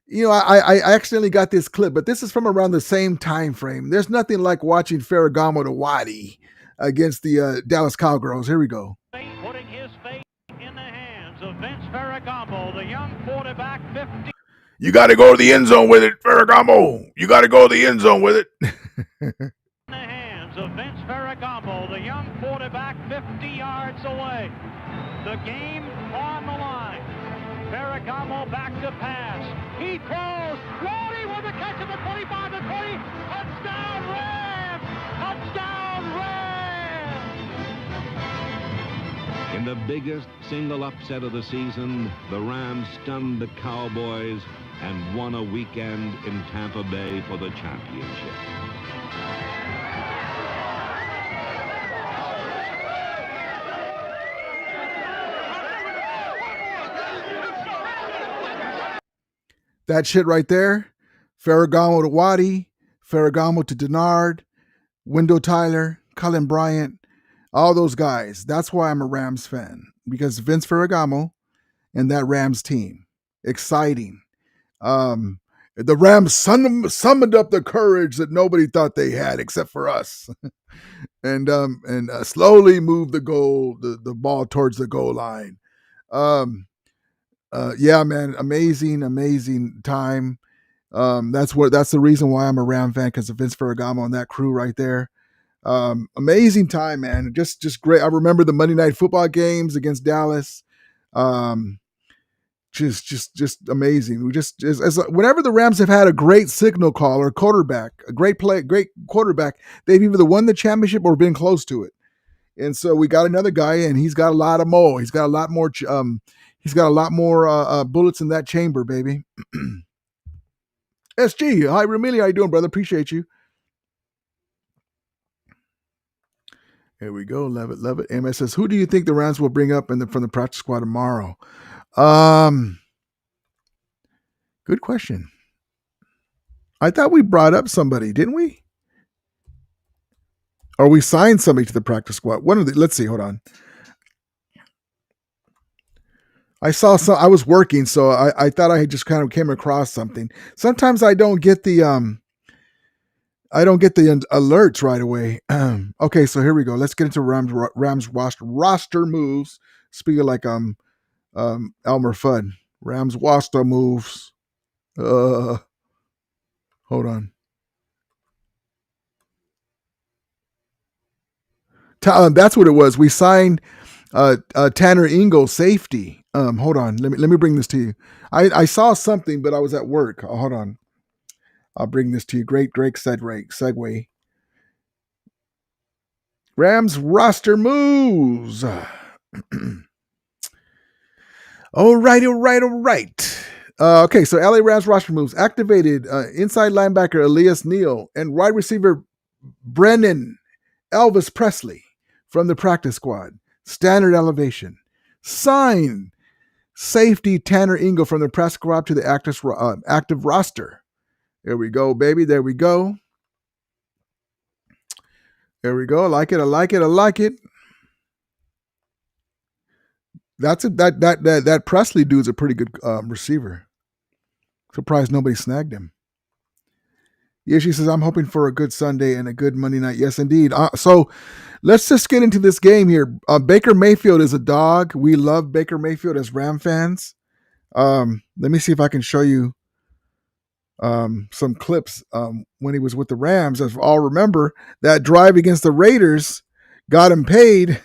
you know, I accidentally got this clip, but this is from around the same time frame. There's nothing like watching Ferragamo to Wadi against the Dallas Cowgirls. Here we go. Putting his fate in the hands of Vince Ferragamo, the young quarterback, 50. You got to go to the end zone with it, Ferragamo. You got to go to the end zone with it. In the hands of Vince Ferragamo, the young quarterback 50 yards away. The game on the line. Ferragamo back to pass. He throws. Roddy with the catch at the 25, the 20. Touchdown Rams! Touchdown Rams! In the biggest single upset of the season, the Rams stunned the Cowboys and won a weekend in Tampa Bay for the championship. That shit right there, Ferragamo to Waddy, Ferragamo to Denard, Wendell Tyler, Cullen Bryant, all those guys. That's why I'm a Rams fan, because Vince Ferragamo and that Rams team. Exciting. The Rams summoned up the courage that nobody thought they had except for us. and slowly moved the ball towards the goal line. Yeah, man, amazing time. That's the reason why I'm a Ram fan, because of Vince Ferragamo and that crew right there. Amazing time, man. Just great. I remember the Monday Night Football games against Dallas. Just amazing. We just as whenever the Rams have had a great signal caller, quarterback, a great quarterback, they've either won the championship or been close to it. And so we got another guy, and he's got a lot of mo. He's got a lot more. He's got a lot more bullets in that chamber, baby. SG, hi, Remilio, how you doing, brother? Appreciate you. Here we go. Love it. MS says, who do you think the Rams will bring up from the practice squad tomorrow? Good question. I thought we brought up somebody, didn't we? Or we signed somebody to the practice squad. Let's see, hold on. I saw some. I was working, so I thought I had just kind of came across something. Sometimes I don't get the alerts right away. Okay, so here we go. Let's get into Rams roster moves. Speaking like Elmer Fudd. Rams roster moves. Hold on. That's what it was. We signed Tanner Ingle, safety. Hold on. Let me bring this to you. I saw something, but I was at work. Hold on. I'll bring this to you. Great segue. Rams roster moves. All right. Okay, so LA Rams roster moves. Activated inside linebacker Elias Neal and wide receiver Brennan Elvis Presley from the practice squad. Standard elevation. Sign safety Tanner Ingle from the press squad to the active roster. There we go, baby. There we go. I like it. That Presley dude's a pretty good receiver. Surprised nobody snagged him. Yeah, she says, I'm hoping for a good Sunday and a good Monday night. Yes, indeed. So let's just get into this game here. Baker Mayfield is a dog. We love Baker Mayfield as Ram fans. Let me see if I can show you some clips when he was with the Rams. As we all remember, that drive against the Raiders got him paid.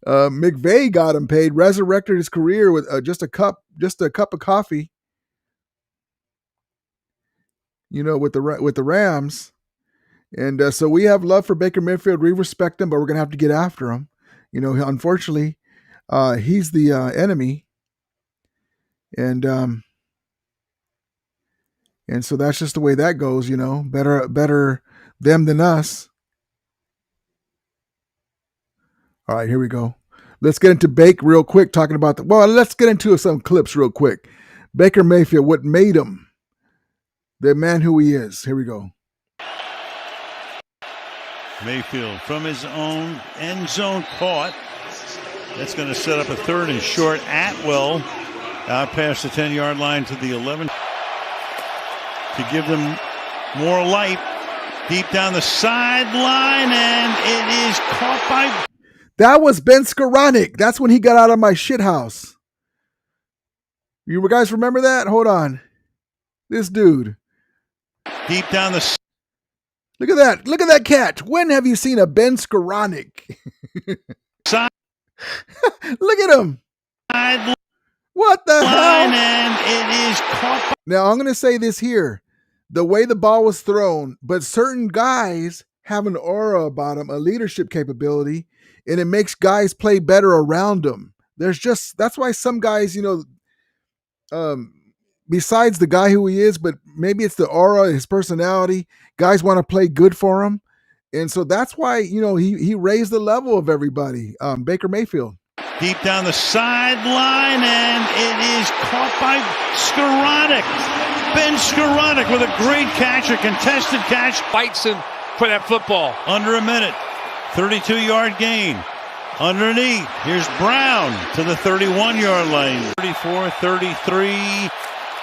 McVay got him paid, resurrected his career with just a cup of coffee. With the Rams, and so we have love for Baker Mayfield. We respect him, but we're gonna have to get after him. Unfortunately, he's the enemy, and so that's just the way that goes. Better them than us. All right, here we go. Let's get into Bake real quick. Talking about let's get into some clips real quick. Baker Mayfield, what made him the man who he is. Here we go. Mayfield from his own end zone caught. That's going to set up a third and short. Atwell out past the 10-yard line to the 11 to give them more light deep down the sideline, and it is caught by. That was Ben Skoranek. That's when he got out of my shit house. You guys remember that? Hold on. This dude. Deep down the Look at that. Look at that catch. When have you seen a Ben Skoranek? side Look at him. What the hell? and it is caught. Now, I'm going to say this here. The way the ball was thrown, but certain guys have an aura about them, a leadership capability, and it makes guys play better around them. That's why some guys, besides the guy who he is, but maybe it's the aura, his personality, guys want to play good for him. And so that's why, he raised the level of everybody. Baker Mayfield. Deep down the sideline, and it is caught by Skoranek. Ben Skoranek with a great catch, a contested catch. Fights him for that football. Under a minute, 32-yard gain. Underneath, here's Brown to the 31-yard line. 34-33,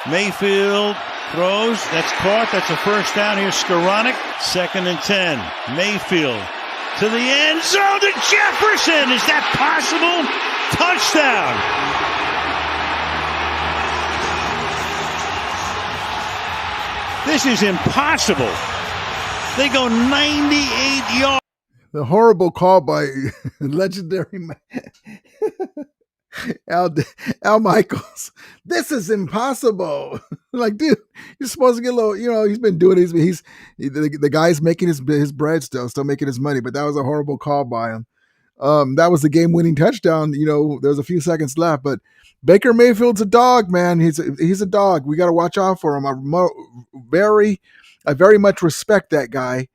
Mayfield throws. That's caught. That's a first down. Here's Skoranek. 2nd and 10. Mayfield to the end zone to Jefferson. Is that possible? Touchdown. This is impossible. They go 98 yards. The horrible call by legendary Al Michaels. This is impossible. Like, dude, you're supposed to get a little, he's been doing it. The guy's making his bread still making his money, but that was a horrible call by him. That was the game-winning touchdown. There's a few seconds left, but Baker Mayfield's a dog, man. He's a dog. We got to watch out for him. I very much respect that guy.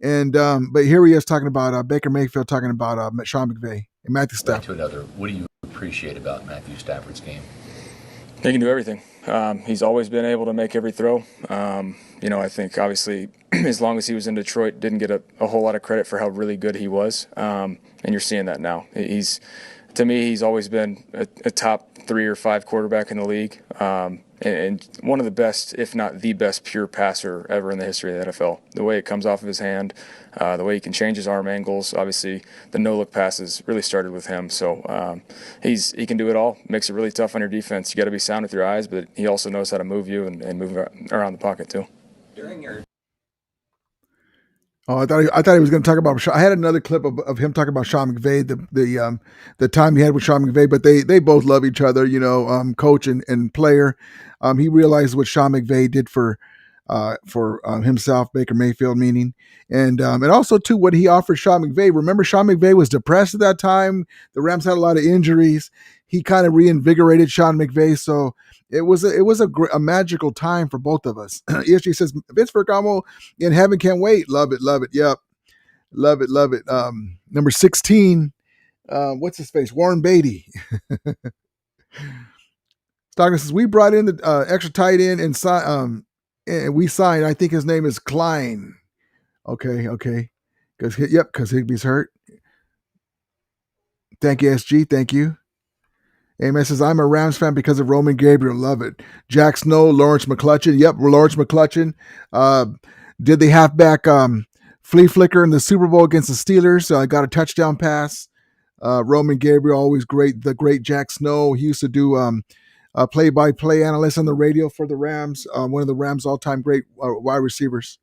And but here he is talking about Baker Mayfield, talking about Sean McVay and Matthew Stafford. To another, what do you appreciate about Matthew Stafford's game? He can do everything. He's always been able to make every throw. I think obviously as long as he was in Detroit, didn't get a whole lot of credit for how really good he was. And you're seeing that now. To me, he's always been a top 3 or 5 quarterback in the league. And one of the best, if not the best, pure passer ever in the history of the NFL. The way it comes off of his hand, the way he can change his arm angles. Obviously, the no-look passes really started with him. So he can do it all. Makes it really tough on your defense. You got to be sound with your eyes, but he also knows how to move you and move around the pocket too. Oh, I thought he was going to talk about. I had another clip of him talking about Sean McVay, the time he had with Sean McVay, but they both love each other, coach and player. He realized what Sean McVay did for himself, Baker Mayfield, meaning, and also too what he offered Sean McVay. Remember, Sean McVay was depressed at that time. The Rams had a lot of injuries. He kind of reinvigorated Sean McVay, so it was a magical time for both of us. ESG says Vince Ferragamo in heaven, can't wait. Love it. Yep, love it. Number 16. What's his face? Warren Beatty. Stockton says we brought in the extra tight end and we signed. I think his name is Klein. Okay. Because Higbee's hurt. Thank you, SG. Thank you. Amen says, I'm a Rams fan because of Roman Gabriel. Love it. Jack Snow, Lawrence McClutchin. Yep, Lawrence McClutchin. Did the halfback flea flicker in the Super Bowl against the Steelers. Got a touchdown pass. Roman Gabriel, always great. The great Jack Snow. He used to do play-by-play analyst on the radio for the Rams. One of the Rams' all-time great wide receivers.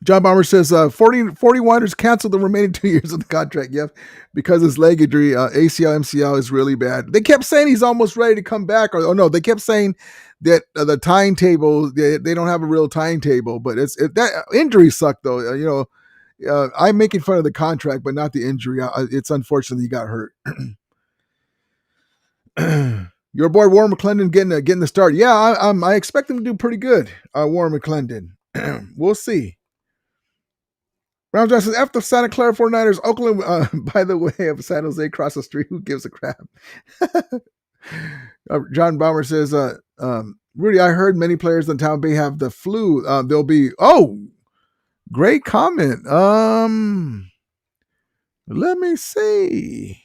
John Bomber says 41ers canceled the remaining 2 years of the contract. Yep, because his leg injury, ACL, MCL is really bad. They kept saying he's almost ready to come back. No, they kept saying that the timetable, they don't have a real timetable. But that injury sucked though. I'm making fun of the contract, but not the injury. It's unfortunate he got hurt. Your boy Warren McClendon getting the start. Yeah, I expect him to do pretty good. Warren McClendon. We'll see. Rams says, after Santa Clara 49ers, Oakland, by the way, of San Jose across the street, who gives a crap? John Baumer says, Rudy, I heard many players in Tampa Bay have the flu. They'll be, great comment. Let me see.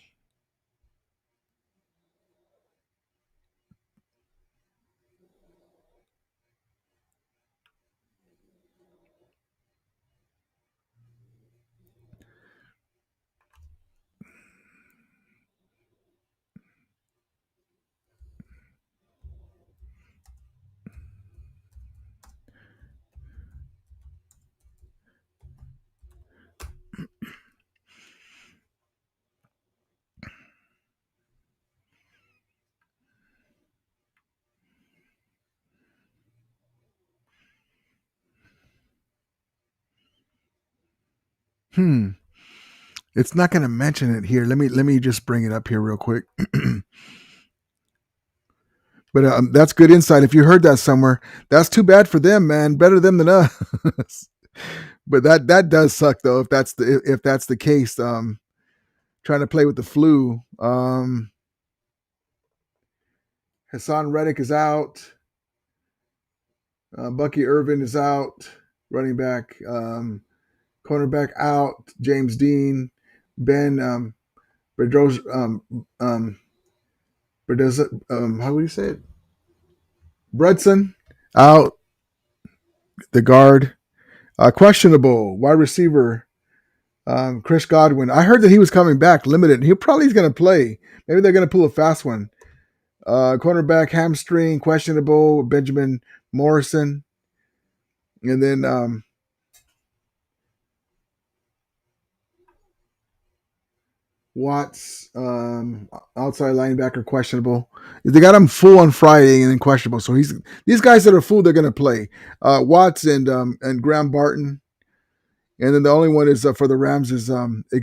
It's not going to mention it here. Let me just bring it up here real quick. But that's good insight. If you heard that somewhere, that's too bad for them, man. Better them than us. But that does suck though. If that's the case, trying to play with the flu. Hassan Reddick is out. Bucky Irvin is out. Running back. Cornerback out. James Dean. Ben Bedros, how would you say it? Brudson out. The guard. Questionable. Wide receiver. Chris Godwin. I heard that he was coming back limited. He probably is going to play. Maybe they're going to pull a fast one. Cornerback hamstring, questionable. Benjamin Morrison. And then Watts, outside linebacker, questionable. They got him full on Friday and then questionable. So these guys that are full, they're going to play. Watts and Graham Barton. And then the only one is for the Rams is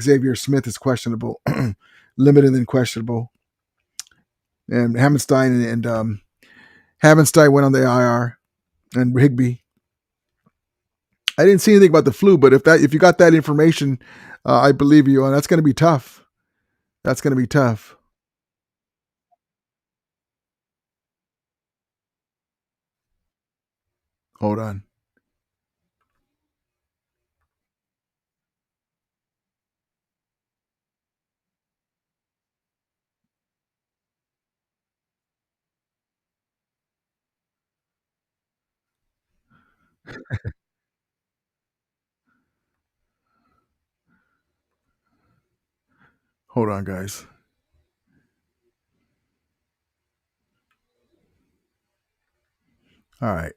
Xavier Smith is questionable, limited and questionable. And Hammerstein and Havenstein went on the IR, and Higbee. I didn't see anything about the flu, but if you got that information, I believe you, and that's going to be tough. That's going to be tough. Hold on. Hold on, guys. All right.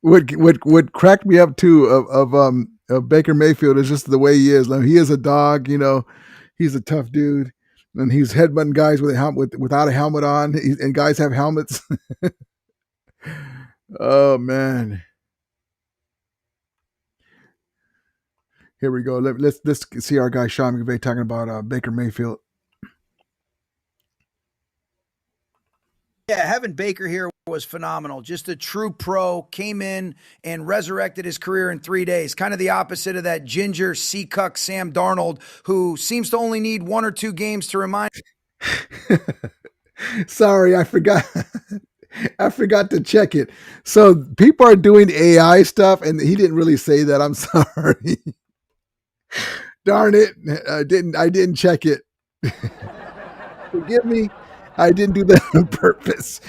What cracked me up too of Baker Mayfield is just the way he is. Like, he is a dog, he's a tough dude, and he's headbutting guys without a helmet on, and guys have helmets. Oh man. Here we go. Let's see our guy Sean McVay talking about Baker Mayfield. Yeah, having Baker here was phenomenal. Just a true pro, came in and resurrected his career in 3 days. Kind of the opposite of that ginger sea-cuck Sam Darnold, who seems to only need 1 or 2 games to remind. Sorry, I forgot. I forgot to check it. So people are doing AI stuff, and he didn't really say that. I'm sorry. Darn it. I didn't check it. Forgive me. I didn't do that on purpose.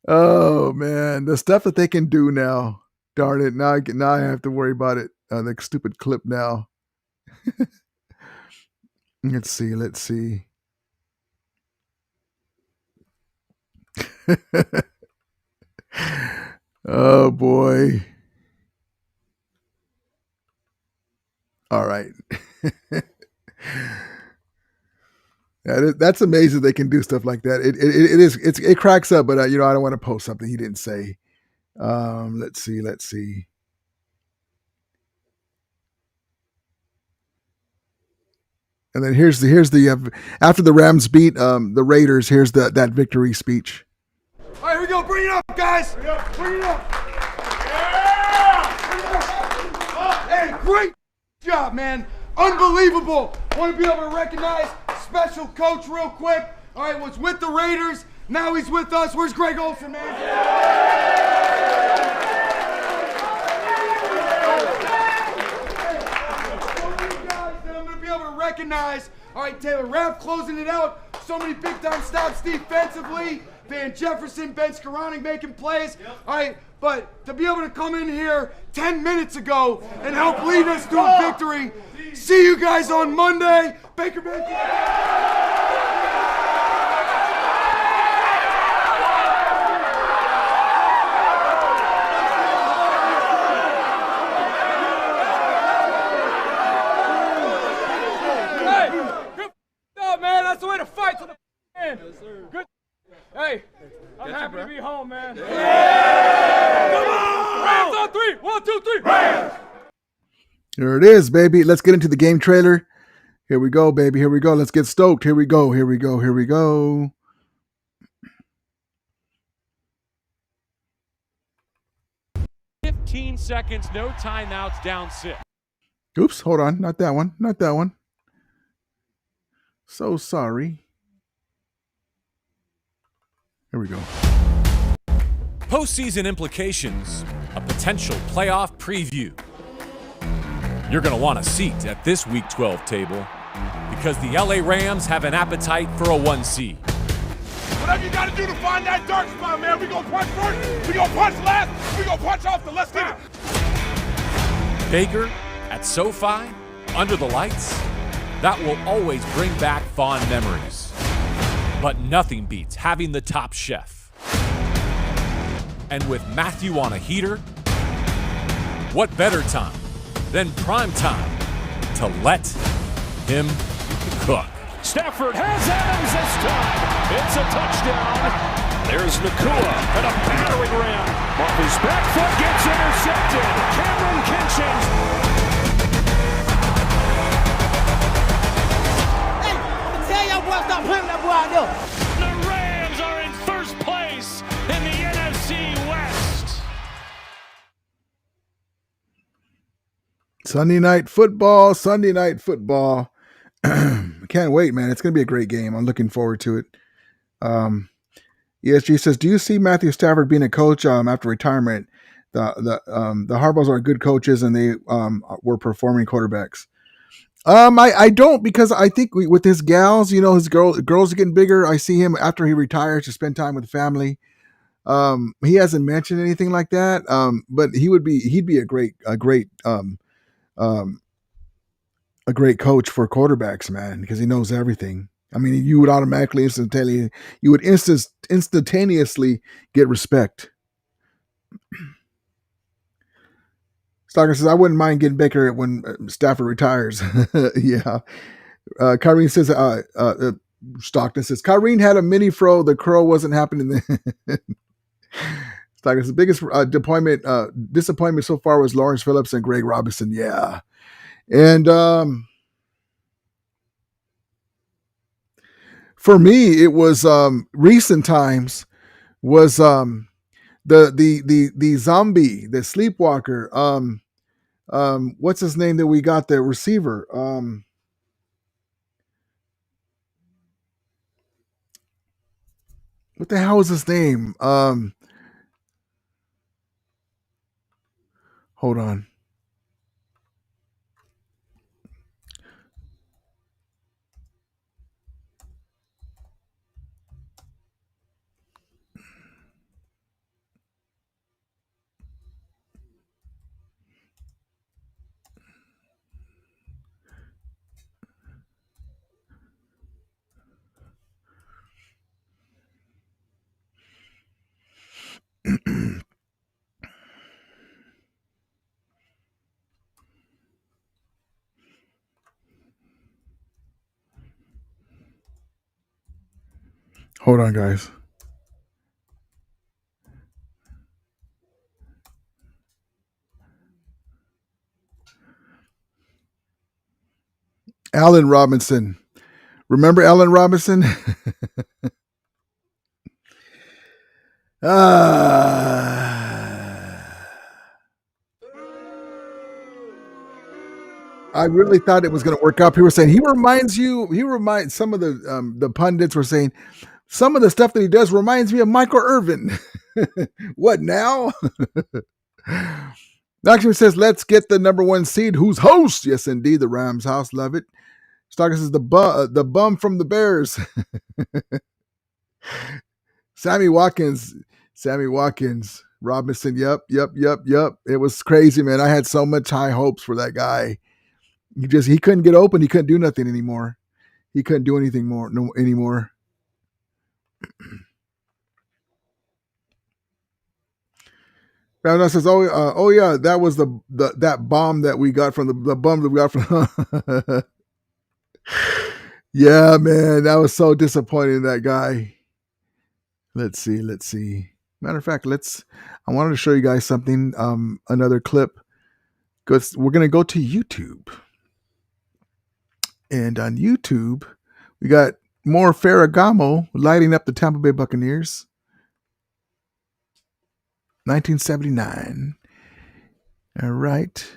Oh man, the stuff that they can do now. Darn it. Now I have to worry about it. The stupid clip now. Let's see. Oh boy. All right. That's amazing they can do stuff like that. It cracks up, but I don't want to post something he didn't say. Let's see. And then here's the after the Rams beat the Raiders, here's that victory speech. All right, here we go. Bring it up, guys. Bring it up. Yeah! Hey, great job, man. Unbelievable. Want to be able to recognize special coach real quick. All right, was with the Raiders. Now he's with us. Where's Greg Olsen, man? I'm going to be able to recognize. All right, Taylor Rapp closing it out. So many big-time stops defensively. Van Jefferson, Ben Skoranek making plays. All right, but to be able to come in here 10 minutes ago and help lead us to a victory. See you guys on Monday. Baker Mayfield. Hey, man, that's the way to fight to the Good. Hey, I'm happy to be home, man. Come on! Rams on 3. 1, 2, 3. Rams! There it is, baby. Let's get into the game trailer. Here we go, baby. Here we go. Let's get stoked. Here we go. Here we go. Here we go. Seconds, no timeouts, down 6. Oops, hold on. Not that one. Not that one. So sorry. Here we go. Postseason implications, a potential playoff preview. You're going to want a seat at this Week 12 table because the LA Rams have an appetite for a 1 seed. Whatever you got to do to find that dark spot, man. We going to punch first, we going to punch last, we going to punch off the let's get it. Baker at SoFi, under the lights, that will always bring back fond memories. But nothing beats having the top chef. And with Matthew on a heater, what better time than prime time to let him cook? Stafford has Adams this time. It's a touchdown. There's Nakua and a battering ram. Off his back foot gets intercepted. Cameron Kinchins. Hey, tell y'all boys stop playing that boy out there. The Rams are in first place in the NFC West. Sunday night football. Sunday night football. Can't wait, man. It's going to be a great game. I'm looking forward to it. ESG says, do you see Matthew Stafford being a coach after retirement? The Harbaughs are good coaches and they were performing quarterbacks. I don't, because I think with his gals, you know, his girls are getting bigger. I see him after he retires to spend time with the family. He hasn't mentioned anything like that. But he'd be a great coach for quarterbacks, man, because he knows everything. I mean, you would automatically instantaneously get respect. Stockton says, I wouldn't mind getting Baker when Stafford retires. Yeah. Kyrene says, Stockton says, Kyrene had a mini fro. The curl wasn't happening then. Stockton says, the biggest disappointment so far was Lawrence Phillips and Greg Robinson. Yeah. And for me, it was recent times was the zombie, the sleepwalker. What's his name that we got, the receiver? What the hell is his name? Hold on. Hold on, guys. Allen Robinson. Remember Allen Robinson? I really thought it was going to work out. People were saying some of the pundits were saying some of the stuff that he does reminds me of Michael Irvin. What now? Actually says, let's get the number 1 seed. Who's host? Yes, indeed. The Rams house. Love it. Stocker says the bum from the Bears. Sammy Watkins. Robinson. Yep. It was crazy, man. I had so much high hopes for that guy. He couldn't get open. He couldn't do nothing anymore. He couldn't do anything anymore. Brandon says, "Oh yeah, that was that bomb that we got from the bomb that we got from." Yeah, man, that was so disappointing. That guy. Let's see. Matter of fact, I wanted to show you guys something. Another clip. We're gonna go to YouTube, and on YouTube, we got more Ferragamo lighting up the Tampa Bay Buccaneers. 1979. All right.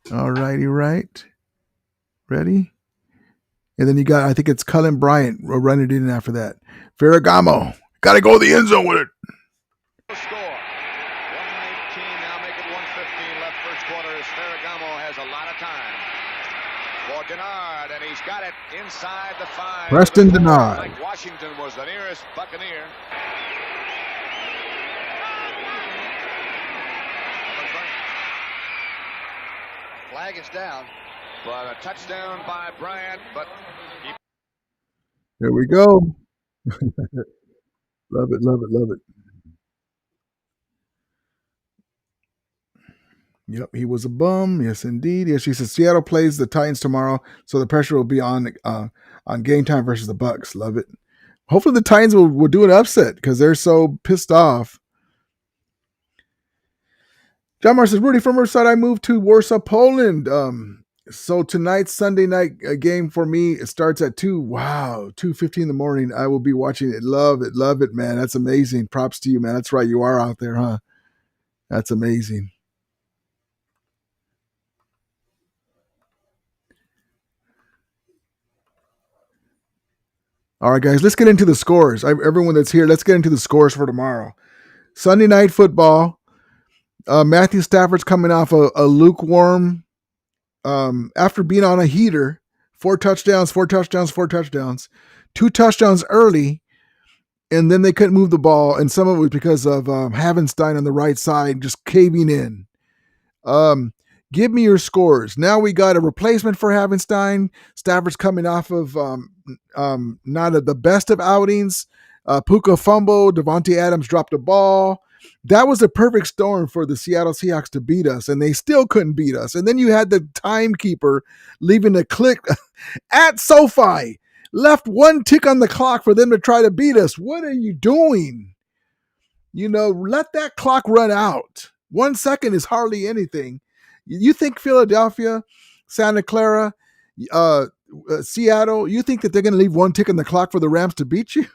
Right. Ready? And then you got, I think it's Cullen Bryant running it in after that. Ferragamo. Got to go to the end zone with it. Score. 119 now, make it 115 left first quarter as Ferragamo has a lot of time. For Denard, and he's got it inside the 5. Preston Denard. Mike Washington was the nearest Buccaneer. Flag is down, but a touchdown by Bryant. But There we go. Love it. Yep, he was a bum. Yes, indeed. Yes, she says Seattle plays the Titans tomorrow, so the pressure will be on game time versus the Bucks. Love it. Hopefully the Titans will do an upset because they're so pissed off. John Mar says, Rudy from Riverside, I moved to Warsaw, Poland. So tonight's Sunday night game for me, it starts at 2. Wow, 2:15 in the morning. I will be watching it. Love it, man. That's amazing. Props to you, man. That's right. You are out there, huh? That's amazing. All right, guys, let's get into the scores. Everyone that's here, let's get into the scores for tomorrow. Sunday night football. Matthew Stafford's coming off a lukewarm, after being on a heater, 4 touchdowns, 2 touchdowns early, and then they couldn't move the ball, and some of it was because of Havenstein on the right side just caving in. Give me your scores. Now we got a replacement for Havenstein. Stafford's coming off of not the best of outings. Puka fumble. Devontae Adams dropped a ball. That was a perfect storm for the Seattle Seahawks to beat us, and they still couldn't beat us. And then you had the timekeeper leaving a click at SoFi. Left 1 tick on the clock for them to try to beat us. What are you doing? Let that clock run out. 1 second is hardly anything. You think Philadelphia, Santa Clara, Seattle, you think that they're going to leave 1 tick on the clock for the Rams to beat you?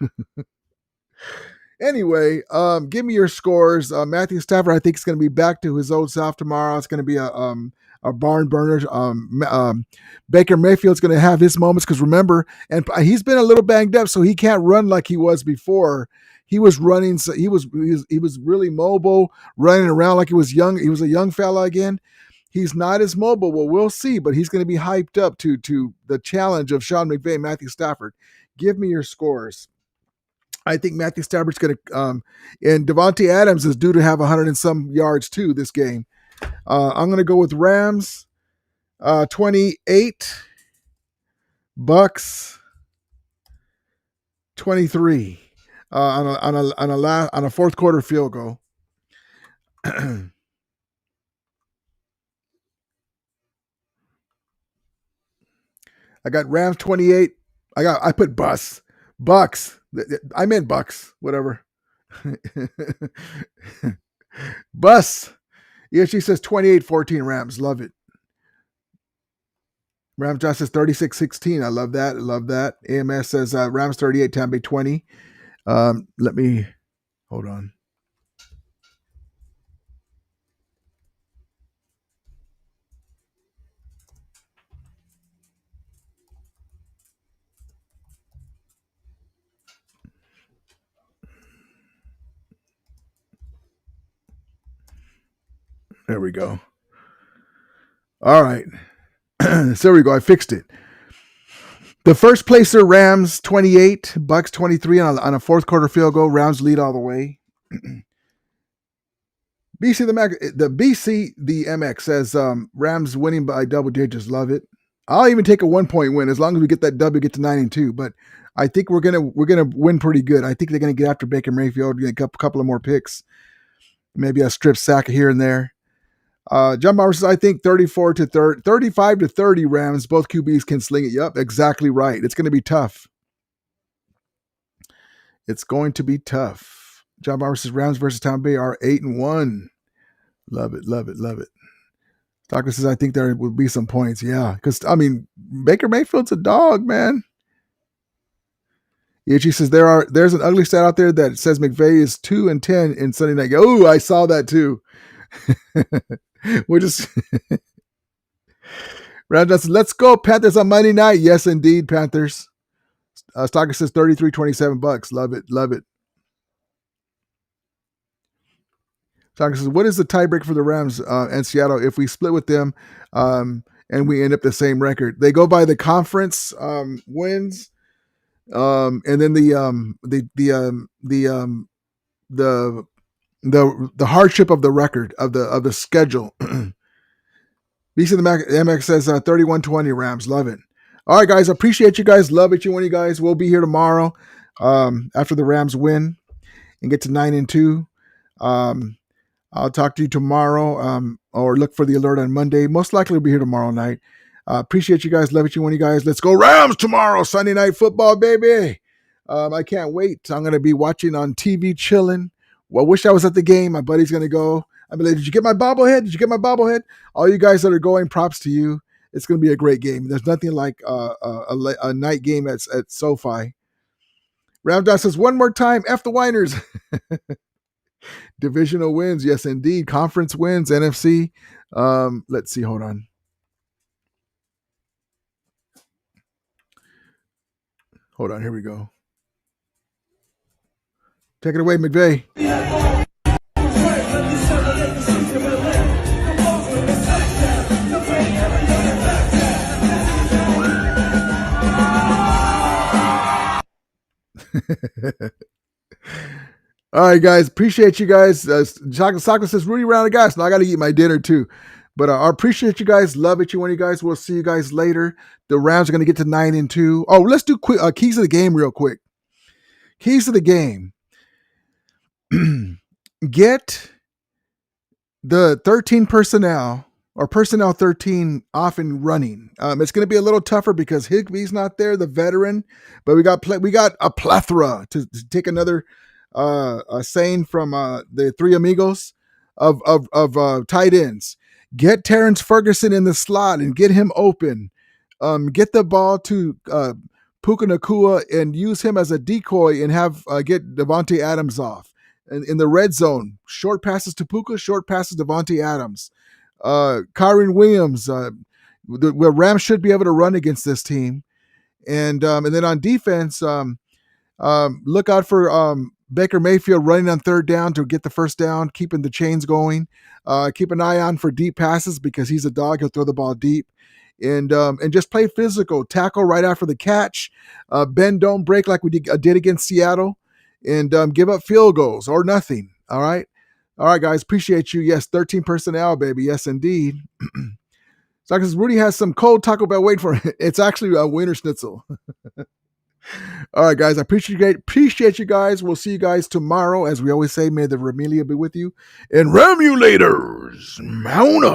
Anyway, give me your scores. Matthew Stafford, I think, is going to be back to his old self tomorrow. It's going to be a barn burner. Baker Mayfield's going to have his moments because remember, and he's been a little banged up, so he can't run like he was before. He was running, so he was really mobile, running around like he was young. He was a young fella again. He's not as mobile. Well, we'll see, but he's going to be hyped up to the challenge of Sean McVay and Matthew Stafford. Give me your scores. I think Matthew Stafford's going to, and Devontae Adams is due to have 100 and some yards too this game. I'm going to go with Rams, 28, Bucks, 23 on a fourth quarter field goal. I got Rams 28. I put Bucks. I meant Bucks, whatever. Bus. Yeah, she says 28-14 Rams. Love it. Rams Josh says 36-16. I love that. AMS says Rams 38, Tampa Bay 20. Let me hold on. There we go. All right. So there we go. I fixed it. The first placer, Rams 28, Bucks 23 on a fourth quarter field goal. Rams lead all the way. BC the MX says Rams winning by double digits. Love it. I'll even take a 1-point win as long as we get that W, get to 9-2. But I think we're gonna win pretty good. I think they're gonna get after Baker Mayfield, get a couple of more picks, maybe a strip sack here and there. John Bauer says, I think 35 to 30 Rams. Both QBs can sling it. Yep, exactly right. It's going to be tough. It's going to be tough. John Bauer says Rams versus Tampa Bay are 8-1. Love it, love it, love it. Doctor says, I think there will be some points. Yeah, because, I mean, Baker Mayfield's a dog, man. Ichi says there's an ugly stat out there that says McVay is 2-10 in Sunday night. Oh, I saw that too. We're just Round Johnson, let's go Panthers on Monday night. Yes, indeed, Panthers. Stalker says $33.27. Love it, love it. Stalker says, what is the tiebreaker for the Rams and Seattle if we split with them and we end up the same record? They go by the conference wins, and then the hardship of the record of the schedule. BC the MX says 31-20 Rams. Love it. All right, guys. Appreciate you guys. Love it. You guys. We'll be here tomorrow after the Rams win and get to 9-2. I'll talk to you tomorrow or look for the alert on Monday. Most likely we'll be here tomorrow night. Appreciate you guys. Love it. You guys. Let's go Rams tomorrow. Sunday night football, baby. I can't wait. I'm going to be watching on TV, chilling. Well, I wish I was at the game. My buddy's going to go. I'll be like, did you get my bobblehead? Did you get my bobblehead? All you guys that are going, props to you. It's going to be a great game. There's nothing like a night game at SoFi. Ramdas says, one more time, F the Winers. Divisional wins. Yes, indeed. Conference wins, NFC. Let's see. Hold on. Hold on. Here we go. Take it away, McVay. All right, guys. Appreciate you guys. Saka says Rudy round of gas. Now I got to eat my dinner too. But I appreciate you guys. Love it. You guys. We'll see you guys later. The Rams are going to get to 9-2. Oh, let's do quick keys of the game real quick. Keys of the game. Get the 13 personnel or personnel 13 off and running. It's going to be a little tougher because Higbee's not there, the veteran, but we got a plethora to take another saying from the Three Amigos of tight ends. Get Terrence Ferguson in the slot and get him open. Get the ball to Puka Nacua and use him as a decoy and have get Devontae Adams off. In the red zone, short passes to Puka, short passes to Devontae Adams. Kyron Williams, the Rams should be able to run against this team. And then on defense, look out for Baker Mayfield running on third down to get the first down, keeping the chains going. Keep an eye on for deep passes because he's a dog. He'll throw the ball deep. And just play physical. Tackle right after the catch. Bend, don't break like we did against Seattle. And give up field goals or nothing. All right. All right, guys. Appreciate you. Yes, 13 personnel, baby. Yes, indeed. So because Rudy has some cold Taco Bell waiting for him. It's actually a winter schnitzel. All right, guys. I appreciate you guys. We'll see you guys tomorrow. As we always say, may the Ramelia be with you. And Ramulators, mount up.